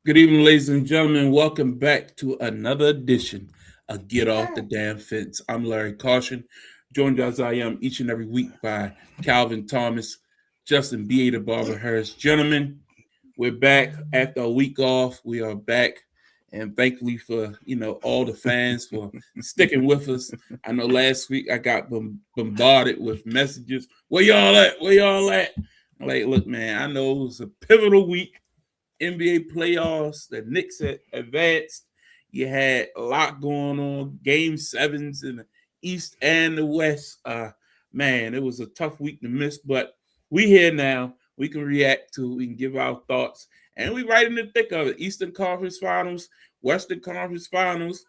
Good evening, ladies and gentlemen. Welcome back to another edition of Get Off the Damn Fence. I'm Larry Caution, joined as I am each and every week by Calvin Thomas, Justin B. A. the Barber Harris. Gentlemen, we're back after a week off. We are back, and thankfully for all the fans for sticking with us. I know last week I got bombarded with messages. Where y'all at? Where y'all at? Like, look, man, I know it was a pivotal week. NBA playoffs. The Knicks had advanced. You had a lot going on. Game sevens in the East and the West. Man, it was a tough week to miss, but we here now. We can react to. We can give our thoughts, and we right in the thick of it. Eastern Conference Finals, Western Conference Finals.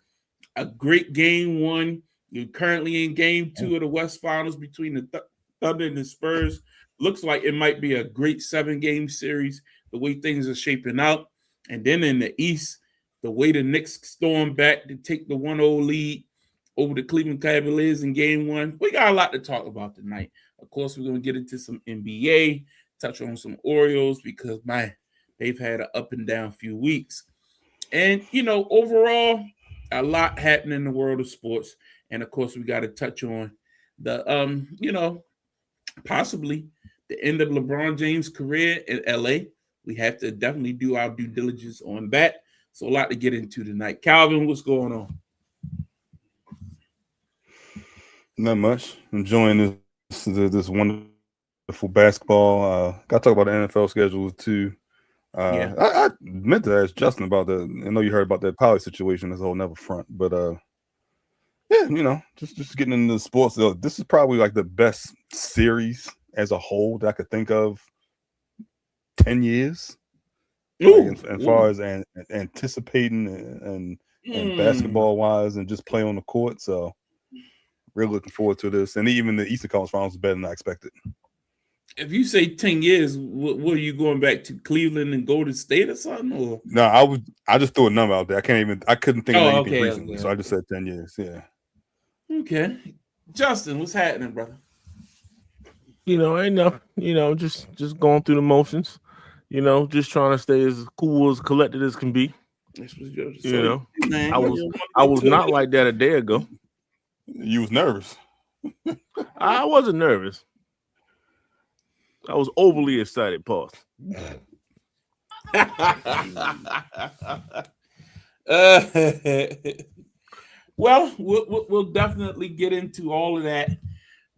A great game one. You're currently in game two of the West Finals between the Thunder and the Spurs. Looks like it might be a great 7-game series the way things are shaping out. And then in the East, the way the Knicks stormed back to take the 1-0 lead over the Cleveland Cavaliers in game one. We got a lot to talk about tonight. Of course, we're going to get into some NBA, touch on some Orioles because, man, they've had an up and down few weeks. And, overall, a lot happening in the world of sports. And, of course, we got to touch on the, possibly the end of LeBron James' career in LA. We have to definitely do our due diligence on that. So a lot to get into tonight. Calvin, what's going on? Not much. Enjoying this wonderful basketball. Got to talk about the NFL schedule too. Yeah. I meant to ask Justin about that. I know you heard about that Pollard situation. That's a whole nother front, but yeah, just getting into the sports. This is probably like the best series as a whole that I could think of 10 years. As far as anticipating and basketball wise and just play on the court. So really looking forward to this. And even the Eastern Conference Finals is better than I expected. If you say 10 years, what are you going back to Cleveland and Golden State or something? Or? No, I just threw a number out there. I couldn't think of anything recently. So I just said 10 years. Yeah. Okay. Justin, what's happening, brother? Ain't nothing. Just going through the motions. Just trying to stay as cool, as collected as can be. I was not like that a day ago. You was nervous. I wasn't nervous. I was overly excited. Pause. Well, we'll definitely get into all of that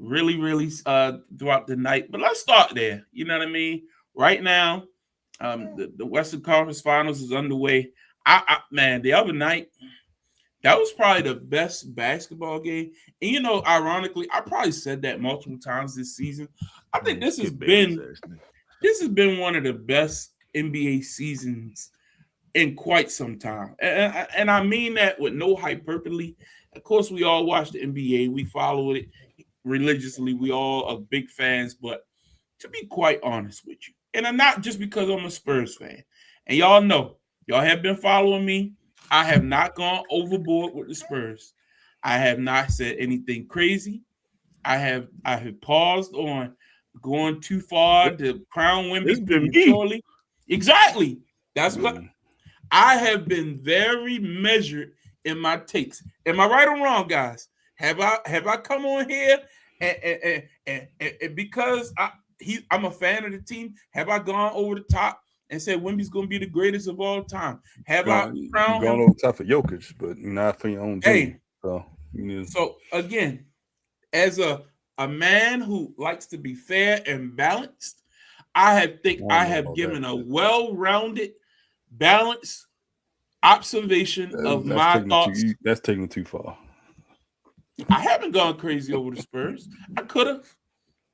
really throughout the night. But let's start there. You know what I mean? Right now, the Western Conference Finals is underway. Man, the other night, that was probably the best basketball game. And ironically, I probably said that multiple times this season. I think this has been one of the best NBA seasons in quite some time. And I mean that with no hyperbole. Of course, we all watch the NBA. We follow it religiously. We all are big fans. But to be quite honest with you, and I'm not just because I'm a Spurs fan. And y'all know, y'all have been following me. I have not gone overboard with the Spurs. I have not said anything crazy. I have paused on going too far to crown Wemby prematurely. Exactly. That's what I have been very measured in my takes. Am I right or wrong, guys? Have I come on here and because I'm a fan of the team, have I gone over the top and said Wemby's going to be the greatest of all time? Have I crowned him? Going over the top for Jokic, but not for your own team. So again, as a man who likes to be fair and balanced, I have given a well-rounded, balanced observation of my thoughts. That's taking it too far. I haven't gone crazy over the Spurs. I could have,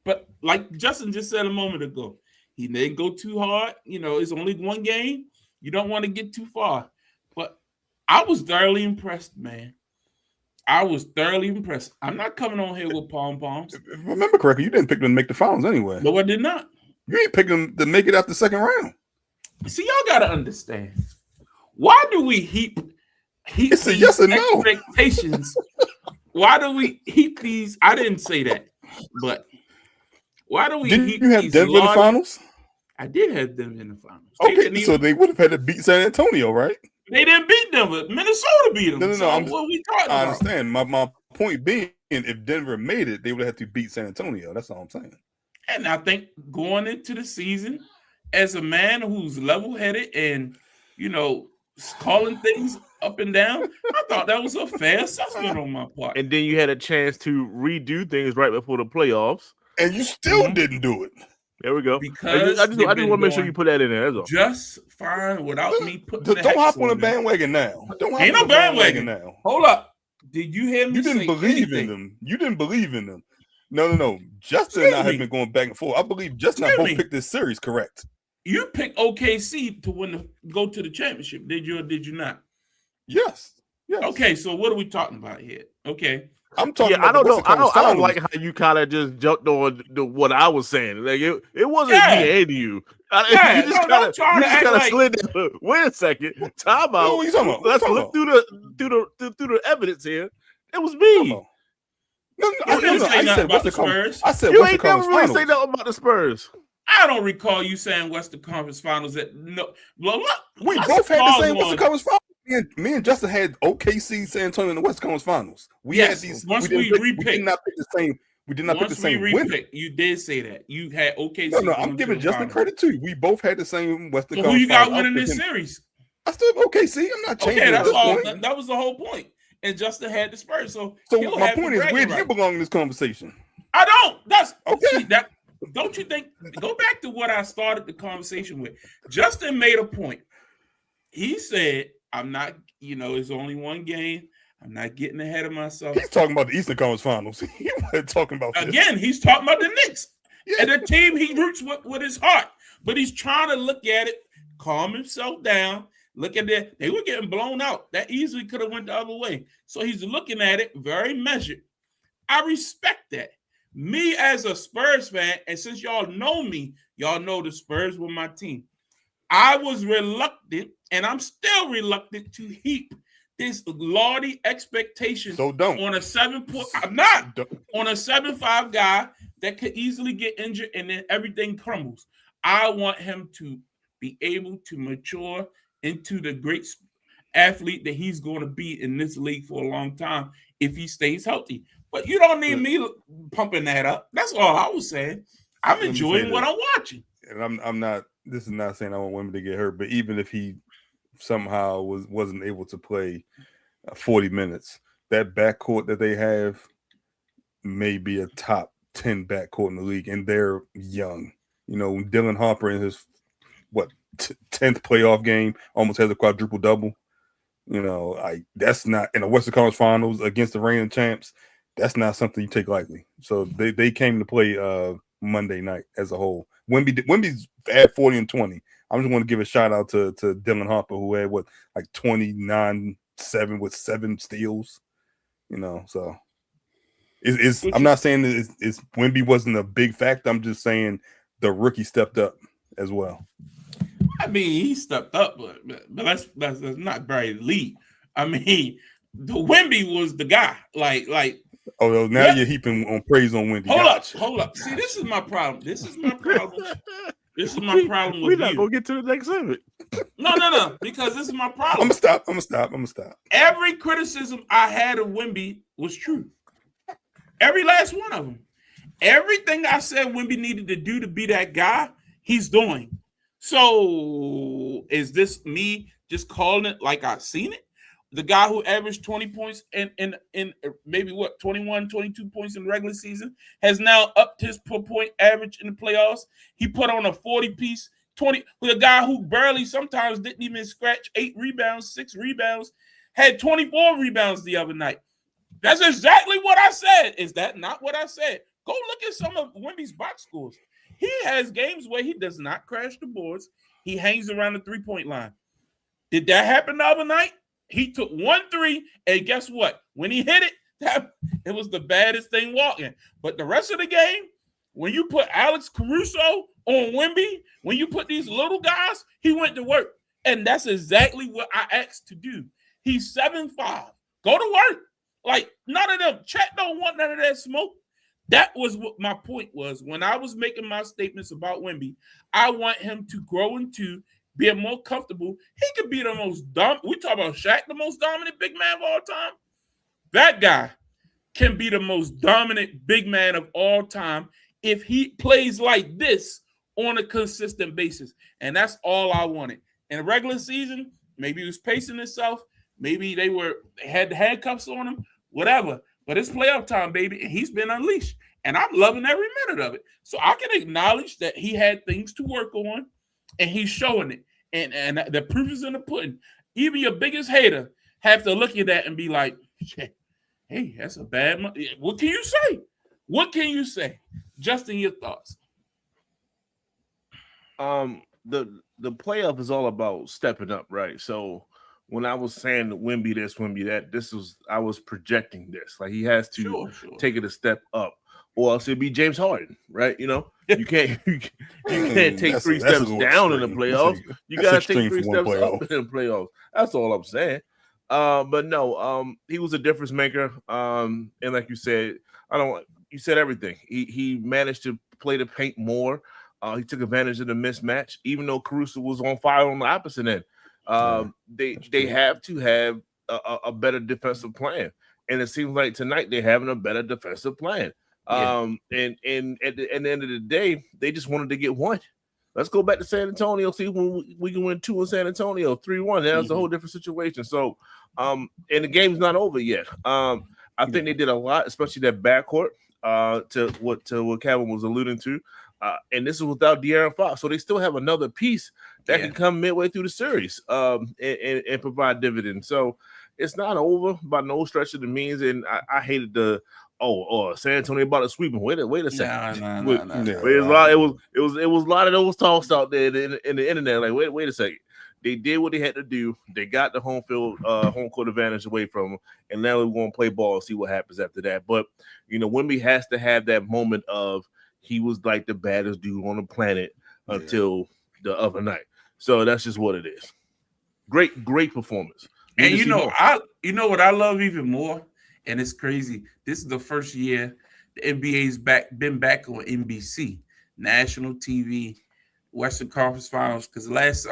but like Justin just said a moment ago, he didn't go too hard. It's only one game. You don't want to get too far. But I was thoroughly impressed, man. I was thoroughly impressed. I'm not coming on here with pom-poms. If I remember correctly, you didn't pick them to make the finals anyway. No, I did not. You ain't pick them to make it out the second round. See, y'all got to understand. Why do we heap it's a yes or no expectations? Why do we heap these? I didn't say that, but why do we heap you have these Denver in the finals? I did have them in the finals. Okay, so they would have had to beat San Antonio, right? They didn't beat them, but Minnesota beat them. No. So what are we talking about? I understand. My point being, if Denver made it, they would have to beat San Antonio. That's all I'm saying. And I think going into the season, as a man who's level-headed and, calling things up and down, I thought that was a fair assessment on my part. And then you had a chance to redo things right before the playoffs. And you still didn't do it. There we go. Because I just want to make sure you put that in there. That's all. Just fine without me putting Don't hop on the bandwagon now. Ain't no bandwagon now. Hold up. Did you hear me? You didn't believe in them. You didn't believe in them. No. Justin and I have been going back and forth. I believe Justin and I both picked this series correct. You picked OKC to go to the championship. Did you or did you not? Yes. Okay, so what are we talking about here? Okay. I'm talking about I don't know. I don't like how you kind of just jumped on what I was saying. Like it wasn't me and you. You just kind of slid that. Wait a second. Time out. What are you talking about? Let's look through the evidence here. It was me. No. I said Western Conference. I said you Western ain't never Conference really Finals. say nothing about the Spurs. I don't recall you saying Western Conference Finals. We both had the same Western Conference Finals. Me and Justin had OKC, San Antonio in the Western Conference Finals. We had these. Once we repicked, we did not pick the same. We did not pick the same winner. You did say that you had OKC. No, I'm giving Justin credit too. We both had the same Western Conference. Who you got Finals. winning this series? I still have OKC. I'm not changing. Okay, that's all. That was the whole point. And Justin had the Spurs. So my point is, where do you belong in this conversation? I don't. That's okay. Don't you think? Go back to what I started the conversation with. Justin made a point. He said, "I'm not. It's only one game. I'm not getting ahead of myself." He's talking about the Eastern Conference Finals. He wasn't talking about this. Again. He's talking about the Knicks and the team he roots with his heart. But he's trying to look at it, calm himself down. Look at that. They were getting blown out. That easily could have went the other way. So he's looking at it very measured. I respect that. Me as a Spurs fan, and since y'all know me, y'all know the Spurs were my team. I was reluctant, and I'm still reluctant to heap this lofty expectation on a 7 point. I'm not on a 7'5" guy that could easily get injured and then everything crumbles. I want him to be able to mature into the great athlete that he's going to be in this league for a long time if he stays healthy. But you don't need me pumping that up. That's all I was saying. I'm enjoying what I'm watching. And I'm not. This is not saying I want women to get hurt, but even if he somehow wasn't able to play 40 minutes, that backcourt that they have may be a top 10 backcourt in the league, and they're young. Dylan Harper in his 10th playoff game almost has a quadruple double. That's not in the Western Conference Finals against the reigning champs. That's not something you take lightly. So they came to play Monday night as a whole. Wemby's at 40 and 20. I just want to give a shout out to Dylan Harper, who had 29-7 with 7 steals. So I'm not saying it's Wemby wasn't a big factor. I'm just saying the rookie stepped up as well. I mean, he stepped up, but that's not very elite. I mean, the Wemby was the guy. Like. Oh, now you're heaping on praise on Wemby. Hold up. See, this is my problem. This is my problem with we're not gonna get to the next segment. No, because this is my problem. I'm gonna stop. Every criticism I had of Wemby was true. Every last one of them. Everything I said Wemby needed to do to be that guy, he's doing. So is this me just calling it like I've seen it? The guy who averaged 20 points in maybe 21, 22 points in the regular season has now upped his per point average in the playoffs. He put on a 40-piece, 20 with a guy who barely sometimes didn't even scratch 8 rebounds, 6 rebounds, had 24 rebounds the other night. That's exactly what I said. Is that not what I said? Go look at some of Wemby's box scores. He has games where he does not crash the boards. He hangs around the 3-point line. Did that happen the other night? He took 1 3, and guess what? When he hit it, it was the baddest thing walking. But the rest of the game, when you put Alex Caruso on Wemby, when you put these little guys, he went to work. And that's exactly what I asked to do. He's 7'5". Go to work. Like, none of them. Chet don't want none of that smoke. That was what my point was. When I was making my statements about Wemby, I want him to grow into being more comfortable. He could be the most we talk about Shaq, the most dominant big man of all time. That guy can be the most dominant big man of all time if he plays like this on a consistent basis. And that's all I wanted. In the regular season, maybe he was pacing himself. Maybe they had the handcuffs on him, whatever. But it's playoff time, baby, and he's been unleashed. And I'm loving every minute of it. So I can acknowledge that he had things to work on, and he's showing it. And the proof is in the pudding. Even your biggest hater have to look at that and be like, hey, that's a bad month. What can you say? What can you say? Justin, your thoughts. The playoff is all about stepping up, right? So when I was saying Wemby this, Wemby that, I was projecting this. Like he has to take it a step up, or else it'd be James Harden, right? You know, you can't take three steps down in the playoffs. You gotta take 3 steps up in the playoffs. That's all I'm saying. But no, he was a difference maker. And like you said, you said everything. He managed to play the paint more. He took advantage of the mismatch, even though Caruso was on fire on the opposite end. They have to have a better defensive plan, and it seems like tonight they're having a better defensive plan. And at the end of the day, they just wanted to get one. Let's go back to San Antonio, see when we can win 2 in San Antonio, 3-1. That's a whole different situation. So, and the game's not over yet. I think they did a lot, especially that backcourt. To what Kevin was alluding to. And this is without De'Aaron Fox. So they still have another piece that can come midway through the series and provide dividends. So it's not over by no stretch of the means. And I hated San Antonio about to sweep him. Wait a second. It was a lot of those talks out there in the internet. Like, wait a second. They did what they had to do. They got the home court advantage away from them, and now we're going to play ball and see what happens after that. But, Wemby has to have that moment of he was like the baddest dude on the planet until the other night. So that's just what it is. Great performance. And what I love even more, and it's crazy. This is the first year the NBA's been back on NBC, national TV. Western Conference Finals, because the last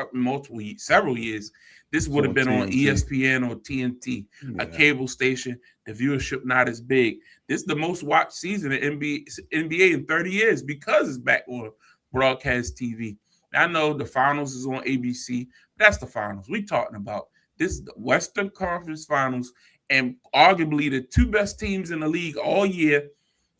several years, this would have been on ESPN or TNT, a cable station. The viewership not as big. This is the most watched season in NBA in 30 years because it's back on broadcast TV. I know the finals is on ABC. That's the finals we talking about. This is the Western Conference Finals, and arguably the 2 best teams in the league all year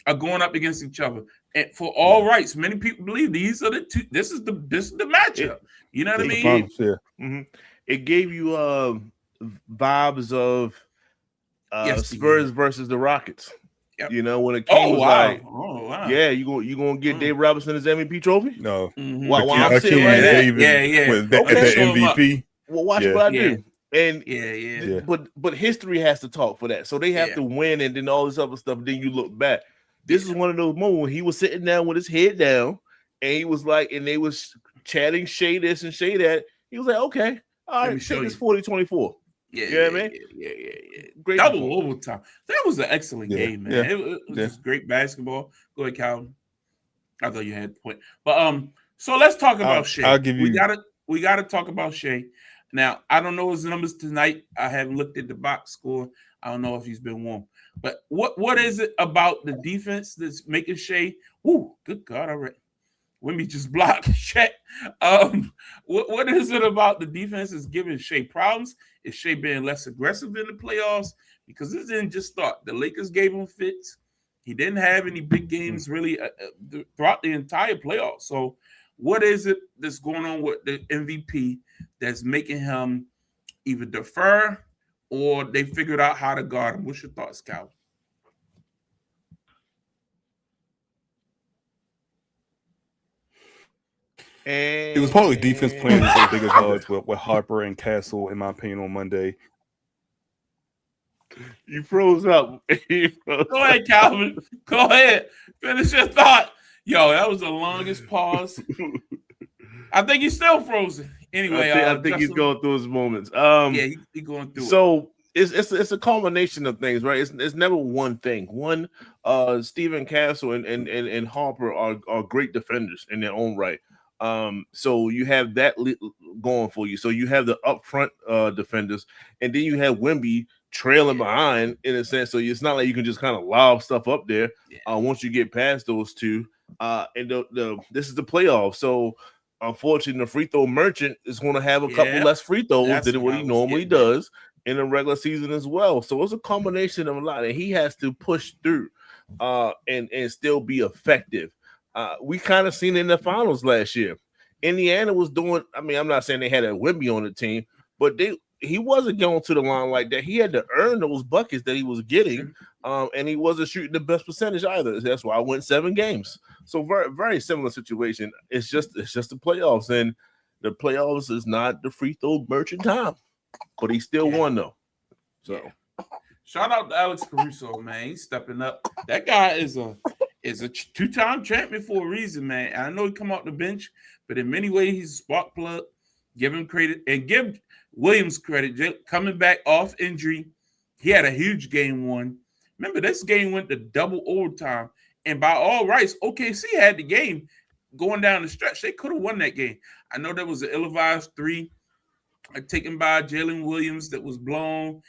are going up against each other. And for all rights, many people believe these are the 2. This is the matchup. You know what I mean? Finals, Mm-hmm. It gave you vibes of Spurs versus the Rockets. Yep. When it came you gonna get Dave Robinson his MVP trophy? No. Mm-hmm. I'm sitting right there. With the MVP. Well, watch what I do. And but history has to talk for that. So they have to win, and then all this other stuff. Then you look back. This is one of those moments when he was sitting down with his head down, and he was like, and they was chatting Shay this and Shay that. He was like, okay, all right, take this 40-24. Yeah, you know what I mean? Yeah. Great. That was overtime. That was an excellent game, man. It was just great basketball. Go ahead, Calvin. I thought you had the point, but so let's talk about Shay. I'll give you. We gotta talk about Shay. Now, I don't know his numbers tonight. I haven't looked at the box score. I don't know if he's been warm. But what is it about the defense that's making Shay? Ooh, good God! All right, Wemby just blocked Shaq. What is it about the defense that's giving Shay problems? Is Shay being less aggressive in the playoffs? Because this didn't just start. The Lakers gave him fits. He didn't have any big games really throughout the entire playoffs. So, what is it that's going on with the MVP that's making him either defer or they figured out how to guard him? What's your thoughts, Calvin? It was probably defense playing with some bigger guards with Harper and Castle, in my opinion, on Monday. You froze up. Go ahead, Calvin. Go ahead. Finish your thought. Yo, that was the longest pause. I think he's still frozen. Anyway, I think he's going through his moments. He's going through. So it's a culmination of things, right? It's never one thing. One, Stephen Castle and Harper are great defenders in their own right. So you have that going for you. So you have the upfront defenders, and then you have Wemby trailing behind in a sense. So it's not like you can just kind of lob stuff up there. Once you get past those two, and this is the playoffs. So unfortunately, the free throw merchant is going to have a couple less free throws than what he normally does in the regular season as well. So it's a combination of a lot, and he has to push through and still be effective. We kind of seen it in the finals last year. Indiana was doing, I mean, I'm not saying they had a Wemby on the team, but he wasn't going to the line like that. He had to earn those buckets that he was getting, and he wasn't shooting the best percentage either. That's why I went 7 games. So very, very similar situation. It's just the playoffs, and the playoffs is not the free throw merchant time, but he still won though. So shout out to Alex Caruso, man. He's stepping up. That guy is a 2-time champion for a reason, man. I know he come off the bench, but in many ways he's a spark plug. Give him credit and give Williams credit. Coming back off injury, he had a huge game 1. Remember, this game went to double overtime, and by all rights, OKC had the game going down the stretch. They could have won that game. I know there was an ill-advised 3 taken by Jalen Williams that was blown.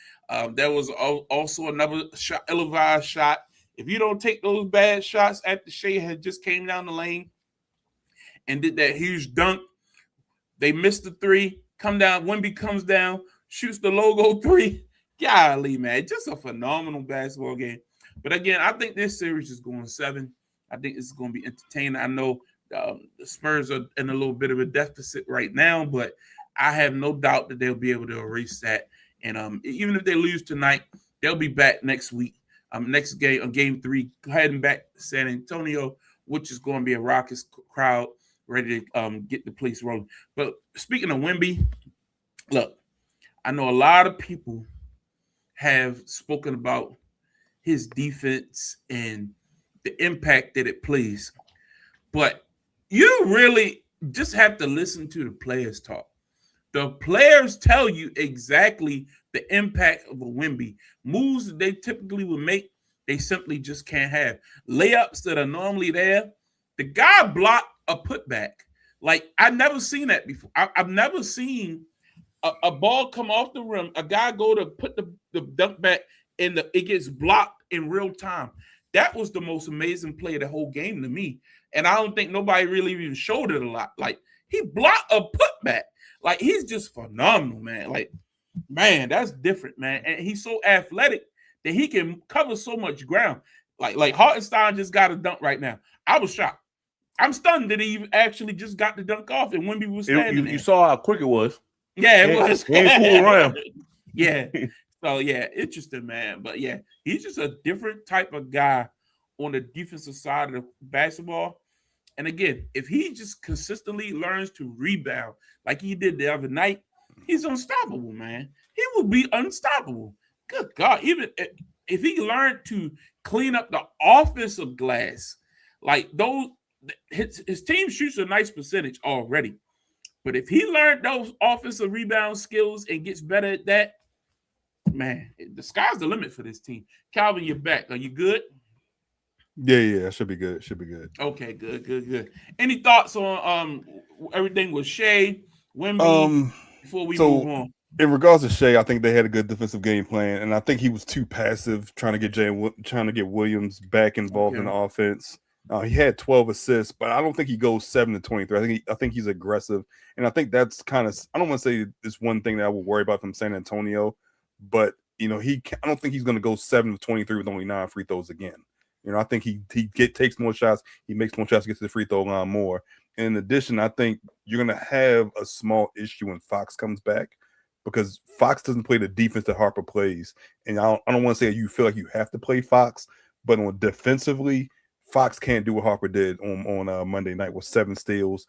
There was also another ill-advised shot. If you don't take those bad shots after Shea had just came down the lane and did that huge dunk, they missed the 3, come down, Wemby comes down, shoots the logo 3. Golly, man, just a phenomenal basketball game. But again, I think this series is going 7. I think it's going to be entertaining. I know the Spurs are in a little bit of a deficit right now, but I have no doubt that they'll be able to erase that. And even if they lose tonight, they'll be back next week. Next game, on game 3, heading back to San Antonio, which is going to be a raucous crowd ready to get the place rolling. But speaking of Wemby, look, I know a lot of people have spoken about his defense and the impact that it plays, but you really just have to listen to the players talk. The players tell you exactly the impact of a Wemby. Moves that they typically would make, they simply just can't have. Layups that are normally there, the guy blocked a putback. Like, I've never seen that before. I've never seen a ball come off the rim, a guy go to put the dunk back, and it gets blocked in real time. That was the most amazing play of the whole game to me. And I don't think nobody really even showed it a lot. Like, he blocked a putback. Like, he's just phenomenal, man. Like, man, that's different, man. And he's so athletic that he can cover so much ground. Like Hartenstein just got a dunk right now. I was shocked. I'm stunned that he actually just got the dunk off and Wemby was standing there. You saw how quick it was. Yeah, it was. He ain't fooling around. Yeah. So, yeah, interesting, man. But, yeah, he's just a different type of guy on the defensive side of the basketball. And, again, if he just consistently learns to rebound like he did the other night, he's unstoppable, man. He will be unstoppable. Good God. Even if he learned to clean up the offensive glass, like those, his team shoots a nice percentage already. But if he learned those offensive rebound skills and gets better at that, man, the sky's the limit for this team. Calvin, you're back. Are you good? Yeah, should be good. Should be good. Okay, good. Any thoughts on everything with Shea, Wemby, before we move on? In regards to Shea, I think they had a good defensive game plan, and I think he was too passive trying to get Williams back involved in the offense. He had 12 assists, but I don't think he goes 7 to 23. I think he's aggressive, and I think that's kind of, I don't want to say it's one thing that I would worry about from San Antonio, but I don't think he's going to go 7 to 23 with only 9 free throws again. I think he takes more shots, he makes more shots, gets to the free throw line more. And in addition, I think you're going to have a small issue when Fox comes back, because Fox doesn't play the defense that Harper plays. And I don't want to say you feel like you have to play Fox, but on defensively, Fox can't do what Harper did on Monday night with 7 steals,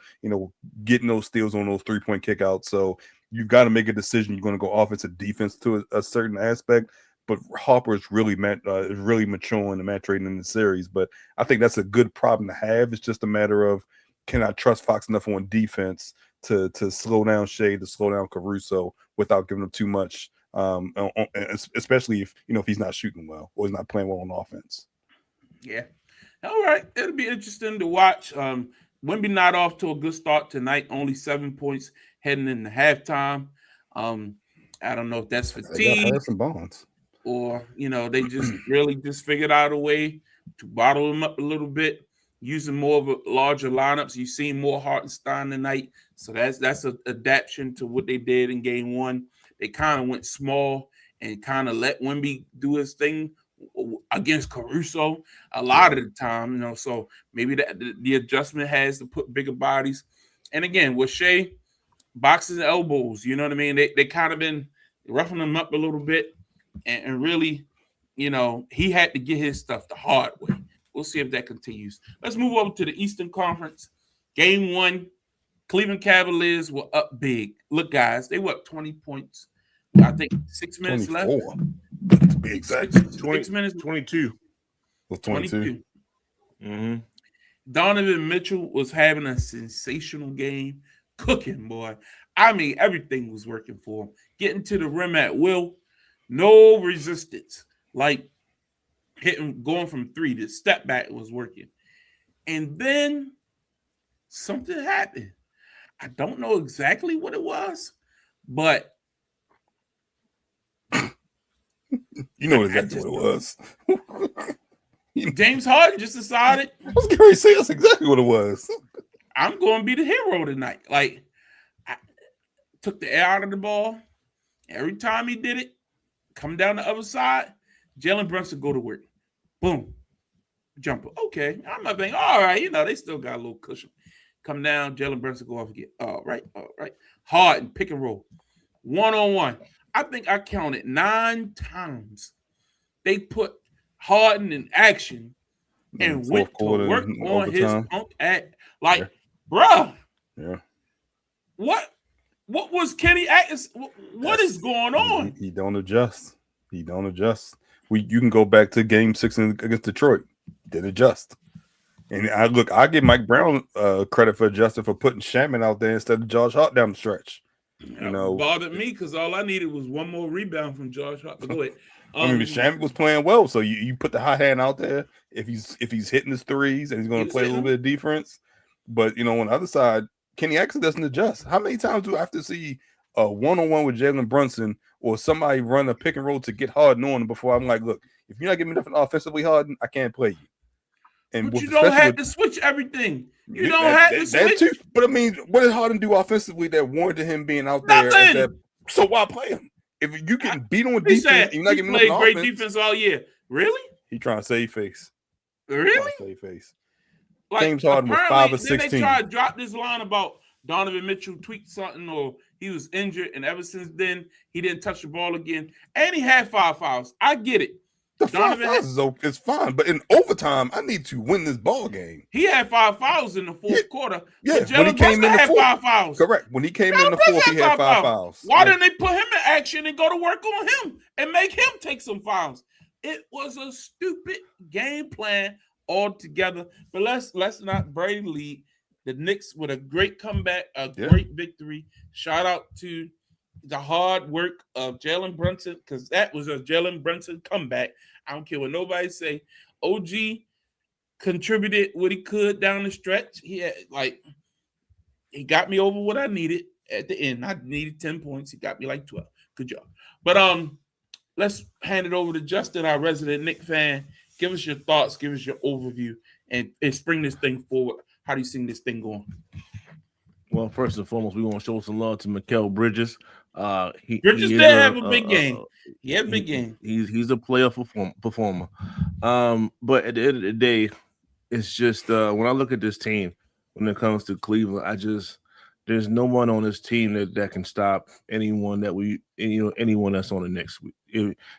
getting those steals on those 3-point kickouts. So you've got to make a decision. You're going to go offensive defense to a certain aspect, but Harper is really maturing and maturating in the series. But I think that's a good problem to have. It's just a matter of, can I trust Fox enough on defense to slow down Shea, to slow down Caruso without giving them too much Especially if if he's not shooting well or he's not playing well on offense. Yeah. All right. It'll be interesting to watch. Wemby not off to a good start tonight. Only 7 points heading into halftime. I don't know if that's fatigue Harrison Barnes, or they just really just figured out a way to bottle him up a little bit, using more of a larger lineups. You've seen more Hartenstein tonight, so that's an adaptation to what they did in game one. They kind of went small and kind of let Wemby do his thing against Caruso a lot of the time, so maybe the adjustment has to put bigger bodies. And again, with Shea, boxes and elbows, you know what I mean? They kind of been roughing him up a little bit, and really, he had to get his stuff the hard way. We'll see if that continues. Let's move over to the Eastern Conference. Game one, Cleveland Cavaliers were up big. Look, guys, they were up 20 points. I think 6 minutes 24. left. To be exact. 6 minutes. 22. Well, 22. Mm-hmm. Donovan Mitchell was having a sensational game. Cooking, boy. I mean, everything was working for him. Getting to the rim at will. No resistance. Like going from three to step back was working. And then something happened. I don't know exactly what it was, but you know exactly what it was. James Harden just decided. I was going to say that's exactly what it was. I'm going to be the hero tonight. Like, I took the air out of the ball. Every time he did it, come down the other side, Jalen Brunson go to work. Boom. Jumper. Okay. I'm not thinking, all right, they still got a little cushion. Come down, Jalen Brunson go off again. All right. Harden, pick and roll. One-on-one. I think I counted 9 times they put Harden in action and went to work on his punk at bruh. Yeah. What was Kenny Atkins? What is going on? He don't adjust. You can go back to game 6 against Detroit. Didn't adjust. And I give Mike Brown credit for adjusting for putting Shaman out there instead of Josh Hart down the stretch. Bothered me because all I needed was one more rebound from Josh Hart. But go ahead. Shaman was playing well, so you put the hot hand out there if he's hitting his threes and he's going to play a little bit of defense. But on the other side, Kenny Atkinson doesn't adjust. How many times do I have to see a one-on-one with Jalen Brunson or somebody run a pick and roll to get Harden on before I'm like, look, if you're not giving me nothing offensively, Harden, I can't play you. But you don't have to switch everything. You don't have to switch. Too. But I mean, what did Harden do offensively that warranted him being out there? So why play him? If you can beat on defense, you're not giving me great defense all year. Really? He trying to save face. Really? Save face. Like, James Harden was 5 of 16. Then they tried to drop this line about Donovan Mitchell tweaked something or he was injured, and ever since then he didn't touch the ball again. And he had 5 fouls. I get it. The 5 fouls is fine, but in overtime, I need to win this ball game. He had 5 fouls in the fourth quarter. Yeah, when he came in the fourth, 5 fouls. Correct. When he came in the fourth, he had 5 fouls. Why didn't they put him in action and go to work on him and make him take some fouls? It was a stupid game plan altogether. But let's not bury the lead. The Knicks with a great comeback, great victory. Shout out to the hard work of Jalen Brunson, because that was a Jalen Brunson comeback. I don't care what nobody say. OG contributed what he could down the stretch. He got me over what I needed at the end. I needed 10 points. He got me like 12. Good job. But let's hand it over to Justin, our resident Knicks fan. Give us your thoughts, give us your overview, and spring this thing forward. How do you see this thing going? Well, first and foremost, we want to show some love to Mikal Bridges. Bridges did have a big game. He had a big game. He's a player performer. But at the end of the day, it's just when I look at this team, when it comes to Cleveland, there's no one on this team that can stop anyone anyone that's on the Knicks.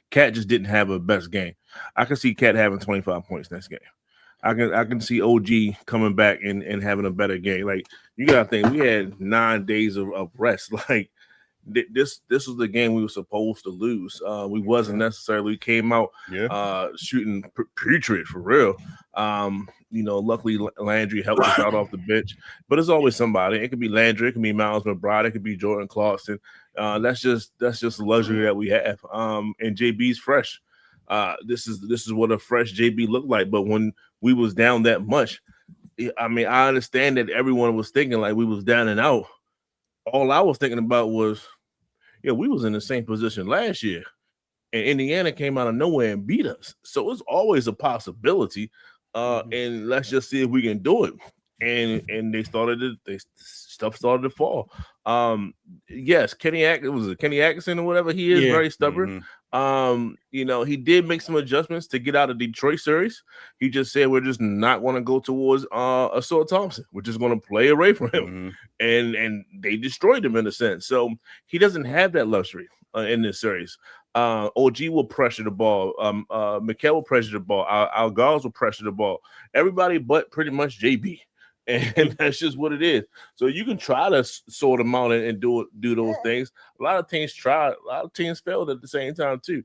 Cat just didn't have a best game. I can see Cat having 25 points next game. I can see OG coming back and having a better game. Like, you gotta think, we had 9 days of rest. Like, this was the game we were supposed to lose. We wasn't necessarily. We came out shooting putrid for real. Luckily Landry helped us out off the bench, but it's always somebody. It could be Landry, it could be Miles McBride, it could be Jordan Clarkson. That's just the luxury that we have. And JB's fresh. This is what a fresh JB looked like. But when we was down that much, I mean, I understand that everyone was thinking like we was down and out. All I was thinking about was, we was in the same position last year, and Indiana came out of nowhere and beat us. So it's always a possibility. And let's just see if we can do it. And stuff started to fall. Yes, Kenny Atkinson or whatever he is, very stubborn. He did make some adjustments to get out of Detroit series. He just said we're just not going to go towards Assault Thompson. We're just going to play away from him, and they destroyed him in a sense. So he doesn't have that luxury in this series. OG will pressure the ball. Mikal will pressure the ball. Our guards will pressure the ball. Everybody but pretty much JB. And that's just what it is. So you can try to sort them out and do those things. A lot of teams tried. A lot of teams failed at the same time too.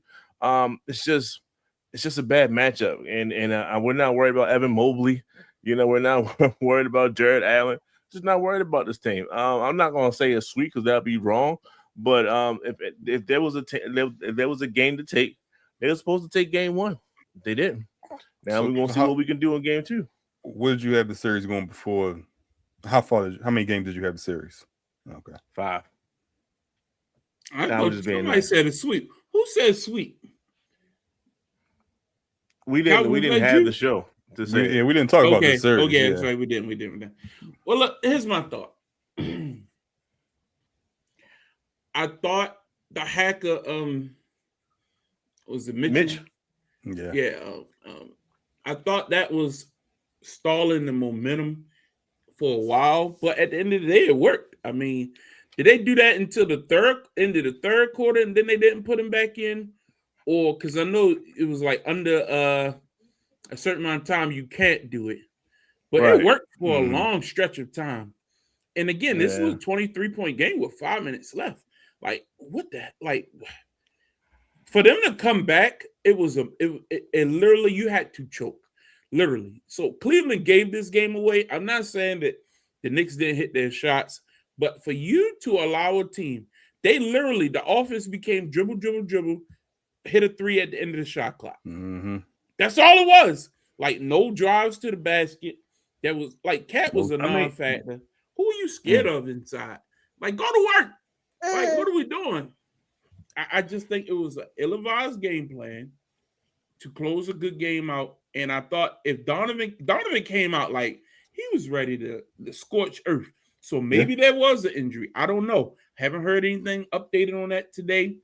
It's just a bad matchup. And we're not worried about Evan Mobley. We're not worried about Jared Allen. Just not worried about this team. I'm not going to say it's sweet because that'd be wrong. But if there was a game to take, they were supposed to take game one. They didn't. Now we're going to see what we can do in game two. What did you have the series going before? How many games did you have the series? Okay, 5. I thought somebody said it's sweet. Who said sweet? We didn't have the show to say. We didn't talk about the series. Okay, I'm sorry, we didn't. Well, look, here's my thought. I thought the hacker, was it Mitch? Yeah. I thought that was stalling the momentum for a while, but at the end of the day, it worked. I mean, did they do that until the third quarter, and then they didn't put him back in? Or because I know it was like under a certain amount of time you can't do it, but it worked for a long stretch of time. And again, this was a 23-point game with 5 minutes left. Like, what the like? For them to come back, it literally you had to choke. Literally. So Cleveland gave this game away. I'm not saying that the Knicks didn't hit their shots, but for you to allow a team, the offense became dribble, hit a 3 at the end of the shot clock. That's all it was. Like, no drives to the basket. That was like Cat was a non-factor. Who are you scared of inside? Like, go to work. Like, what are we doing? I just think it was an ill-advised game plan to close a good game out. And I thought if Donovan came out like he was ready to scorch earth. So maybe there was an injury. I don't know. Haven't heard anything updated on that today.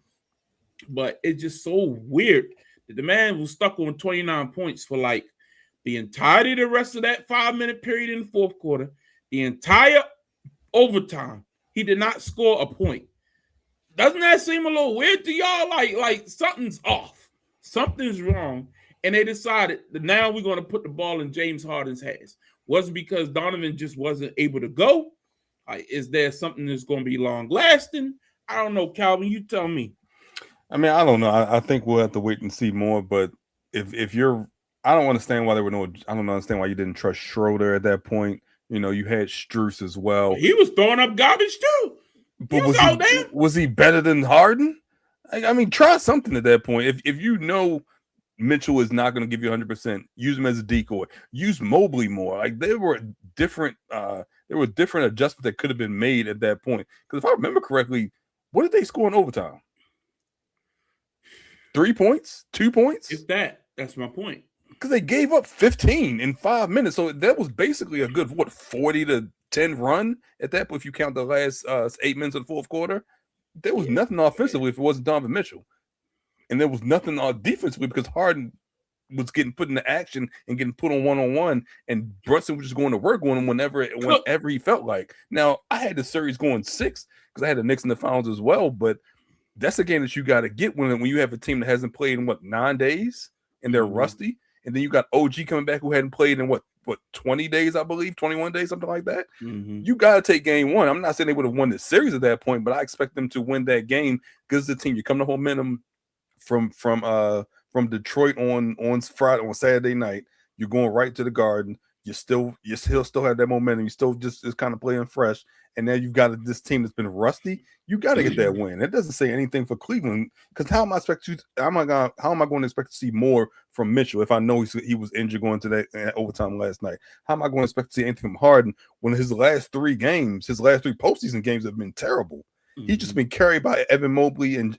But it's just so weird that the man was stuck on 29 points for like the entirety of the rest of that 5-minute period in the fourth quarter, the entire overtime. He did not score a point. Doesn't that seem a little weird to y'all? Like something's off. Something's wrong. And they decided that now we're going to put the ball in James Harden's hands. Wasn't because Donovan just wasn't able to go. Is there something that's going to be long lasting? I don't know, Calvin. You tell me. I mean, I don't know. I think we'll have to wait and see more. But if you're, I don't understand why I don't understand why you didn't trust Schroeder at that point. You had Strus as well. He was throwing up garbage too. But was he better than Harden? I mean, try something at that point. If you know Mitchell is not going to give you 100%, use him as a decoy. Use Mobley more. Like, there were different adjustments that could have been made at that point. Because if I remember correctly, what did they score in overtime? 3 points? 2 points? If that's my point. Because they gave up 15 in 5 minutes. So that was basically a good, 40-10 run at that point, if you count the last 8 minutes of the fourth quarter. There was nothing offensively if it wasn't Donovan Mitchell. And there was nothing defensively because Harden was getting put into action and getting put on one-on-one, and Brunson was just going to work on him whenever he felt like. Now, I had the series going 6 because I had the Knicks in the finals as well, but that's a game that you got to get when you have a team that hasn't played in 9 days and they're rusty, and then you got OG coming back who hadn't played in 20 days, I believe, 21 days, something like that. Mm-hmm. You got to take game one. I'm not saying they would have won the series at that point, but I expect them to win that game because the team, you come to momentum from Detroit on Friday, on Saturday night. You're going right to the Garden. You still have that momentum. You still just is kind of playing fresh. And now you've got this team that's been rusty. You got to get that win. That doesn't say anything for Cleveland because how am I going to expect to see more from Mitchell if I know he was injured going to that overtime last night? How am I going to expect to see anything from Harden when his last three postseason games have been terrible? Mm-hmm. He's just been carried by Evan Mobley and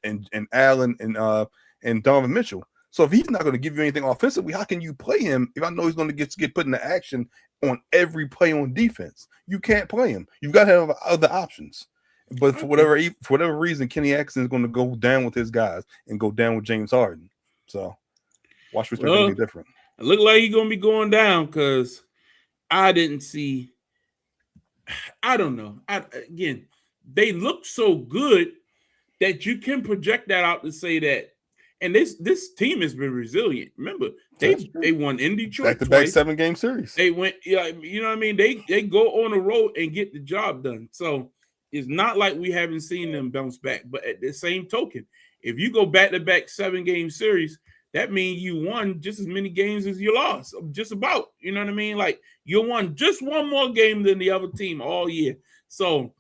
Allen and Donovan Mitchell. So if he's not going to give you anything offensively, how can you play him if I know he's going to get put into action on every play on defense? You can't play him. You've got to have other options. But for whatever reason, Kenny Atkinson is going to go down with his guys and go down with James Harden. So watch for anything different. It looked like he's going to be going down because I didn't see. I don't know. Again, they look so good that you can project that out to say that. And this team has been resilient. Remember, they won in Detroit back-to-back 7-game series. They went, you know what I mean? They go on the road and get the job done. So it's not like we haven't seen them bounce back. But at the same token, if you go back-to-back 7-game series, that means you won just as many games as you lost. Just about. You know what I mean? Like you won just one more game than the other team all year. So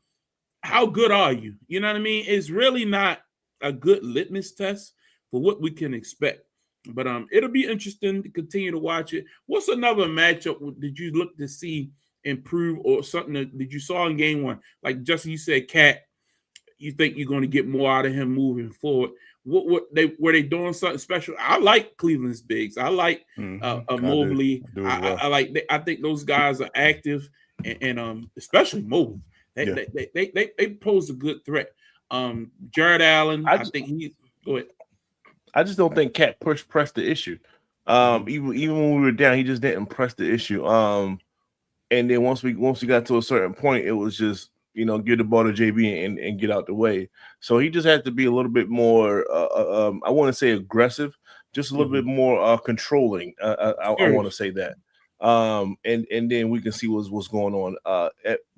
how good are you? You know what I mean? It's really not a good litmus test for what we can expect. But it'll be interesting to continue to watch it. What's another matchup did you look to see improve or something that you saw in game one? Like Justin, you said, Cat, you think you're going to get more out of him moving forward. Were they doing something special? I like Cleveland's bigs. I like Mobley. I think those guys are active and especially Mobley. They pose a good threat. Jared Allen, I think he go ahead. I just don't think Cat pressed the issue. Even when we were down, he just didn't press the issue. And then once we got to a certain point, it was just give the ball to JB and get out the way. So he just had to be a little bit more. I want to say aggressive, just a little bit more controlling. I want to say that. And then we can see what's going on.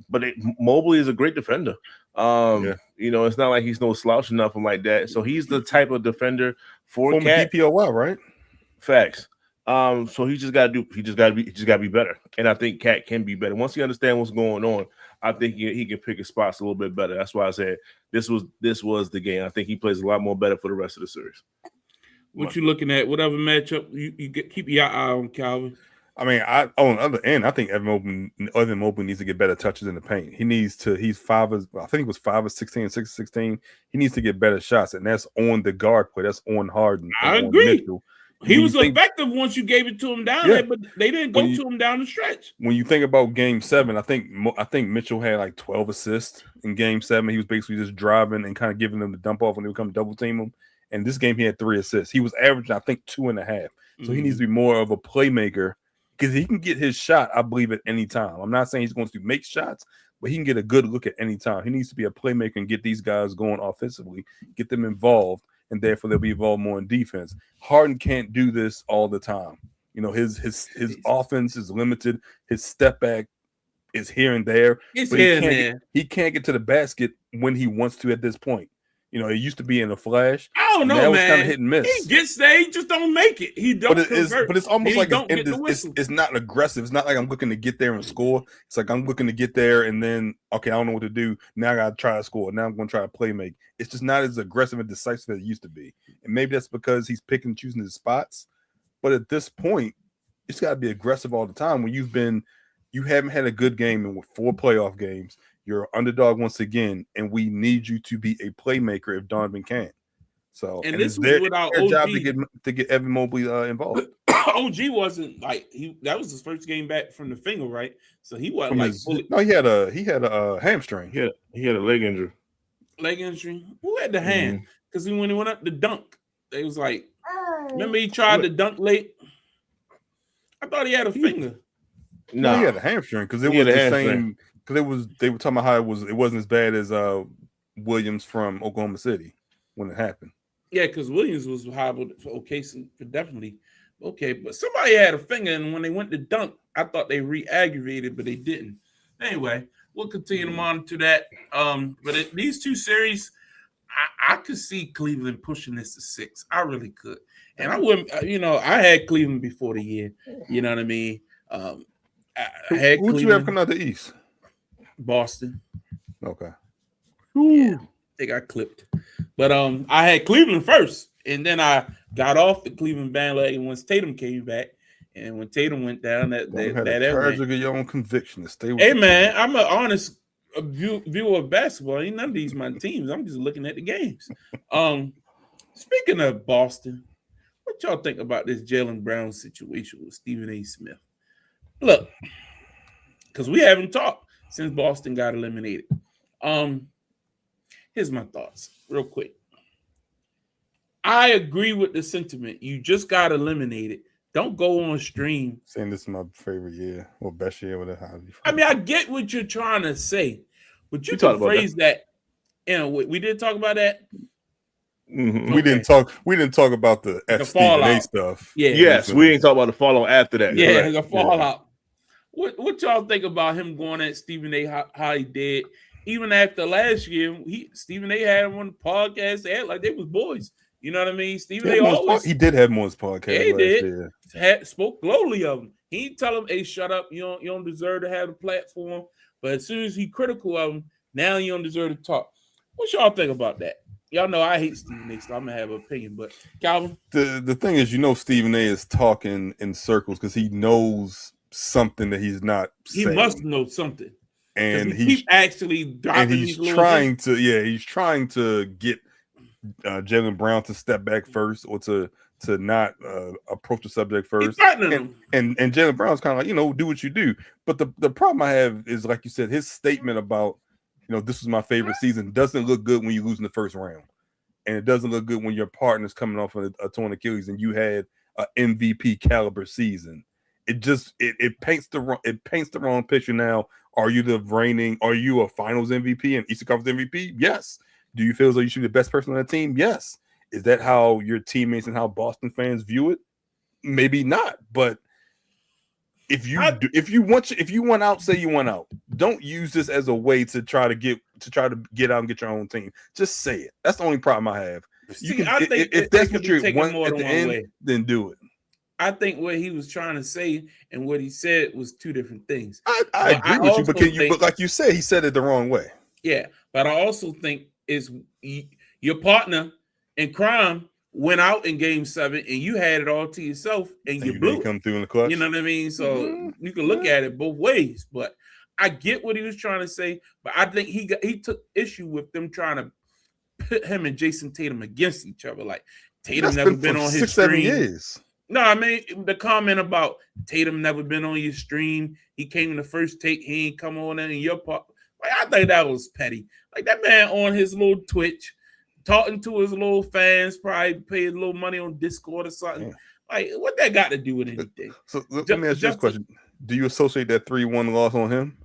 But Mobley is a great defender. It's not like he's no slouch or nothing like that. So he's the type of defender for Cat. DPOL, right? Facts. So he just got to be better. And I think Cat can be better. Once he understands what's going on, I think he can pick his spots a little bit better. That's why I said this was the game. I think he plays a lot more better for the rest of the series. What you looking at? Whatever matchup you keep your eye on, Calvin. I mean, on the other end, I think Evan Mobley needs to get better touches in the paint. He's 5 of 16, 6 of 16. He needs to get better shots, and that's on the guard play. That's on Harden. I agree. He was effective once you gave it to him down there, but they didn't go to him down the stretch. When you think about Game 7, I think Mitchell had like 12 assists in Game 7. He was basically just driving and kind of giving them the dump off when they would come double team him. And this game, he had 3 assists. He was averaging, I think, 2.5. So he needs to be more of a playmaker. Because he can get his shot, I believe, at any time. I'm not saying he's going to make shots, but he can get a good look at any time. He needs to be a playmaker and get these guys going offensively, get them involved, and therefore they'll be involved more in defense. Harden can't do this all the time. His offense is limited. His step back is here and there. He can't get to the basket when he wants to at this point. It used to be in a flash. I don't know, man. Was kind of hit and miss. He gets there, he just don't make it. He don't convert. But it's almost like it's not aggressive. It's not like I'm looking to get there and score. It's like I'm looking to get there and then, okay, I don't know what to do. Now I got to try to score. Now I'm going to try to play make. It's just not as aggressive and decisive as it used to be. And maybe that's because he's picking and choosing his spots. But at this point, it's got to be aggressive all the time when you haven't had a good game in 4 playoff games. You're an underdog once again, and we need you to be a playmaker if Donovan can't. So, and this was without OG. Job to get Evan Mobley involved. OG wasn't like that was his first game back from the finger, right? So he wasn't No, he had a hamstring. He had a leg injury. Leg injury. Who had the hand? Because when he went up to dunk, they was like, remember he tried to dunk late. I thought he had a finger. No, he had a hamstring because it was the same. Because they were talking about how it wasn't as bad as Williams from Oklahoma City when it happened. Yeah, because Williams was liable for OKC for definitely Okay, but somebody had a finger, and when they went to dunk, I thought they re-aggravated, but they didn't. Anyway, we'll continue to monitor that. But these two series, I could see Cleveland pushing this to 6. I really could. And I wouldn't, I had Cleveland before the year. You know what I mean? I had Who'd you have come out the East? Boston. Okay. Yeah, they got clipped. But I had Cleveland first, and then I got off the Cleveland bandwagon once Tatum came back. And when Tatum went down, that courage of your own conviction to stay with. Hey man, I'm an honest viewer of basketball. Ain't none of these my teams. I'm just looking at the games. Speaking of Boston, what y'all think about this Jaylen Brown situation with Stephen A. Smith? Look, because we haven't talked since Boston got eliminated. Here's my thoughts, real quick. I agree with the sentiment. You just got eliminated. Don't go on stream. Saying this is my favorite year or best year, whatever. I mean, I get what you're trying to say, but you can phrase that. We did talk about that. Mm-hmm. Okay. We didn't talk about the Stephen A. stuff. Yeah. Yes, we didn't talk about the fallout after that. Yeah, correct. The fallout. Yeah. What y'all think about him going at Stephen A. How he did? Even after last year, Stephen A. had him on the podcast. They had like they was boys. You know what I mean? Stephen A. always he did have Moore's podcast. Yeah, he did. Spoke glowly of him. He didn't tell him, "Hey, shut up. You don't deserve to have a platform." But as soon as he critical of him, now you don't deserve to talk. What y'all think about that? Y'all know I hate Stephen A., so I'm gonna have an opinion. But Calvin, the thing is, Stephen A. is talking in circles because he knows something that he's not saying. He must know something, and he's actually dropping. And he's trying to get Jaylen Brown to step back first or to not approach the subject first. And Jaylen Brown's kind of like, do what you do. But the problem I have is, like you said, his statement about, this was my favorite season doesn't look good when you lose in the first round. And it doesn't look good when your partner's coming off of a torn Achilles and you had an MVP caliber season. It just it paints the wrong picture. Now, are you a finals MVP and Eastern Conference MVP? Yes. Do you feel as though you should be the best person on the team? Yes. Is that how your teammates and how Boston fans view it? Maybe not. But if you want out, say you want out. Don't use this as a way to try to get out and get your own team. Just say it. That's the only problem I have. I think if that's what you want at the end, then do it. I think what he was trying to say and what he said was two different things. I agree with you, but like you said, he said it the wrong way. Yeah, but I also think is your partner in crime went out in Game 7 and you had it all to yourself and you blew it. Come through in the clutch. You know what I mean? So you can look at it both ways. But I get what he was trying to say. But I think he took issue with them trying to put him and Jason Tatum against each other. Like Tatum never been on his stream. 7 years. No, I mean the comment about Tatum never been on your stream. He came in the first take. He ain't come on in your part. Like, I think that was petty. Like that man on his little Twitch, talking to his little fans, probably paid a little money on Discord or something. Yeah. Like, what that got to do with anything? So let me ask you this question: do you associate that 3-1 loss on him?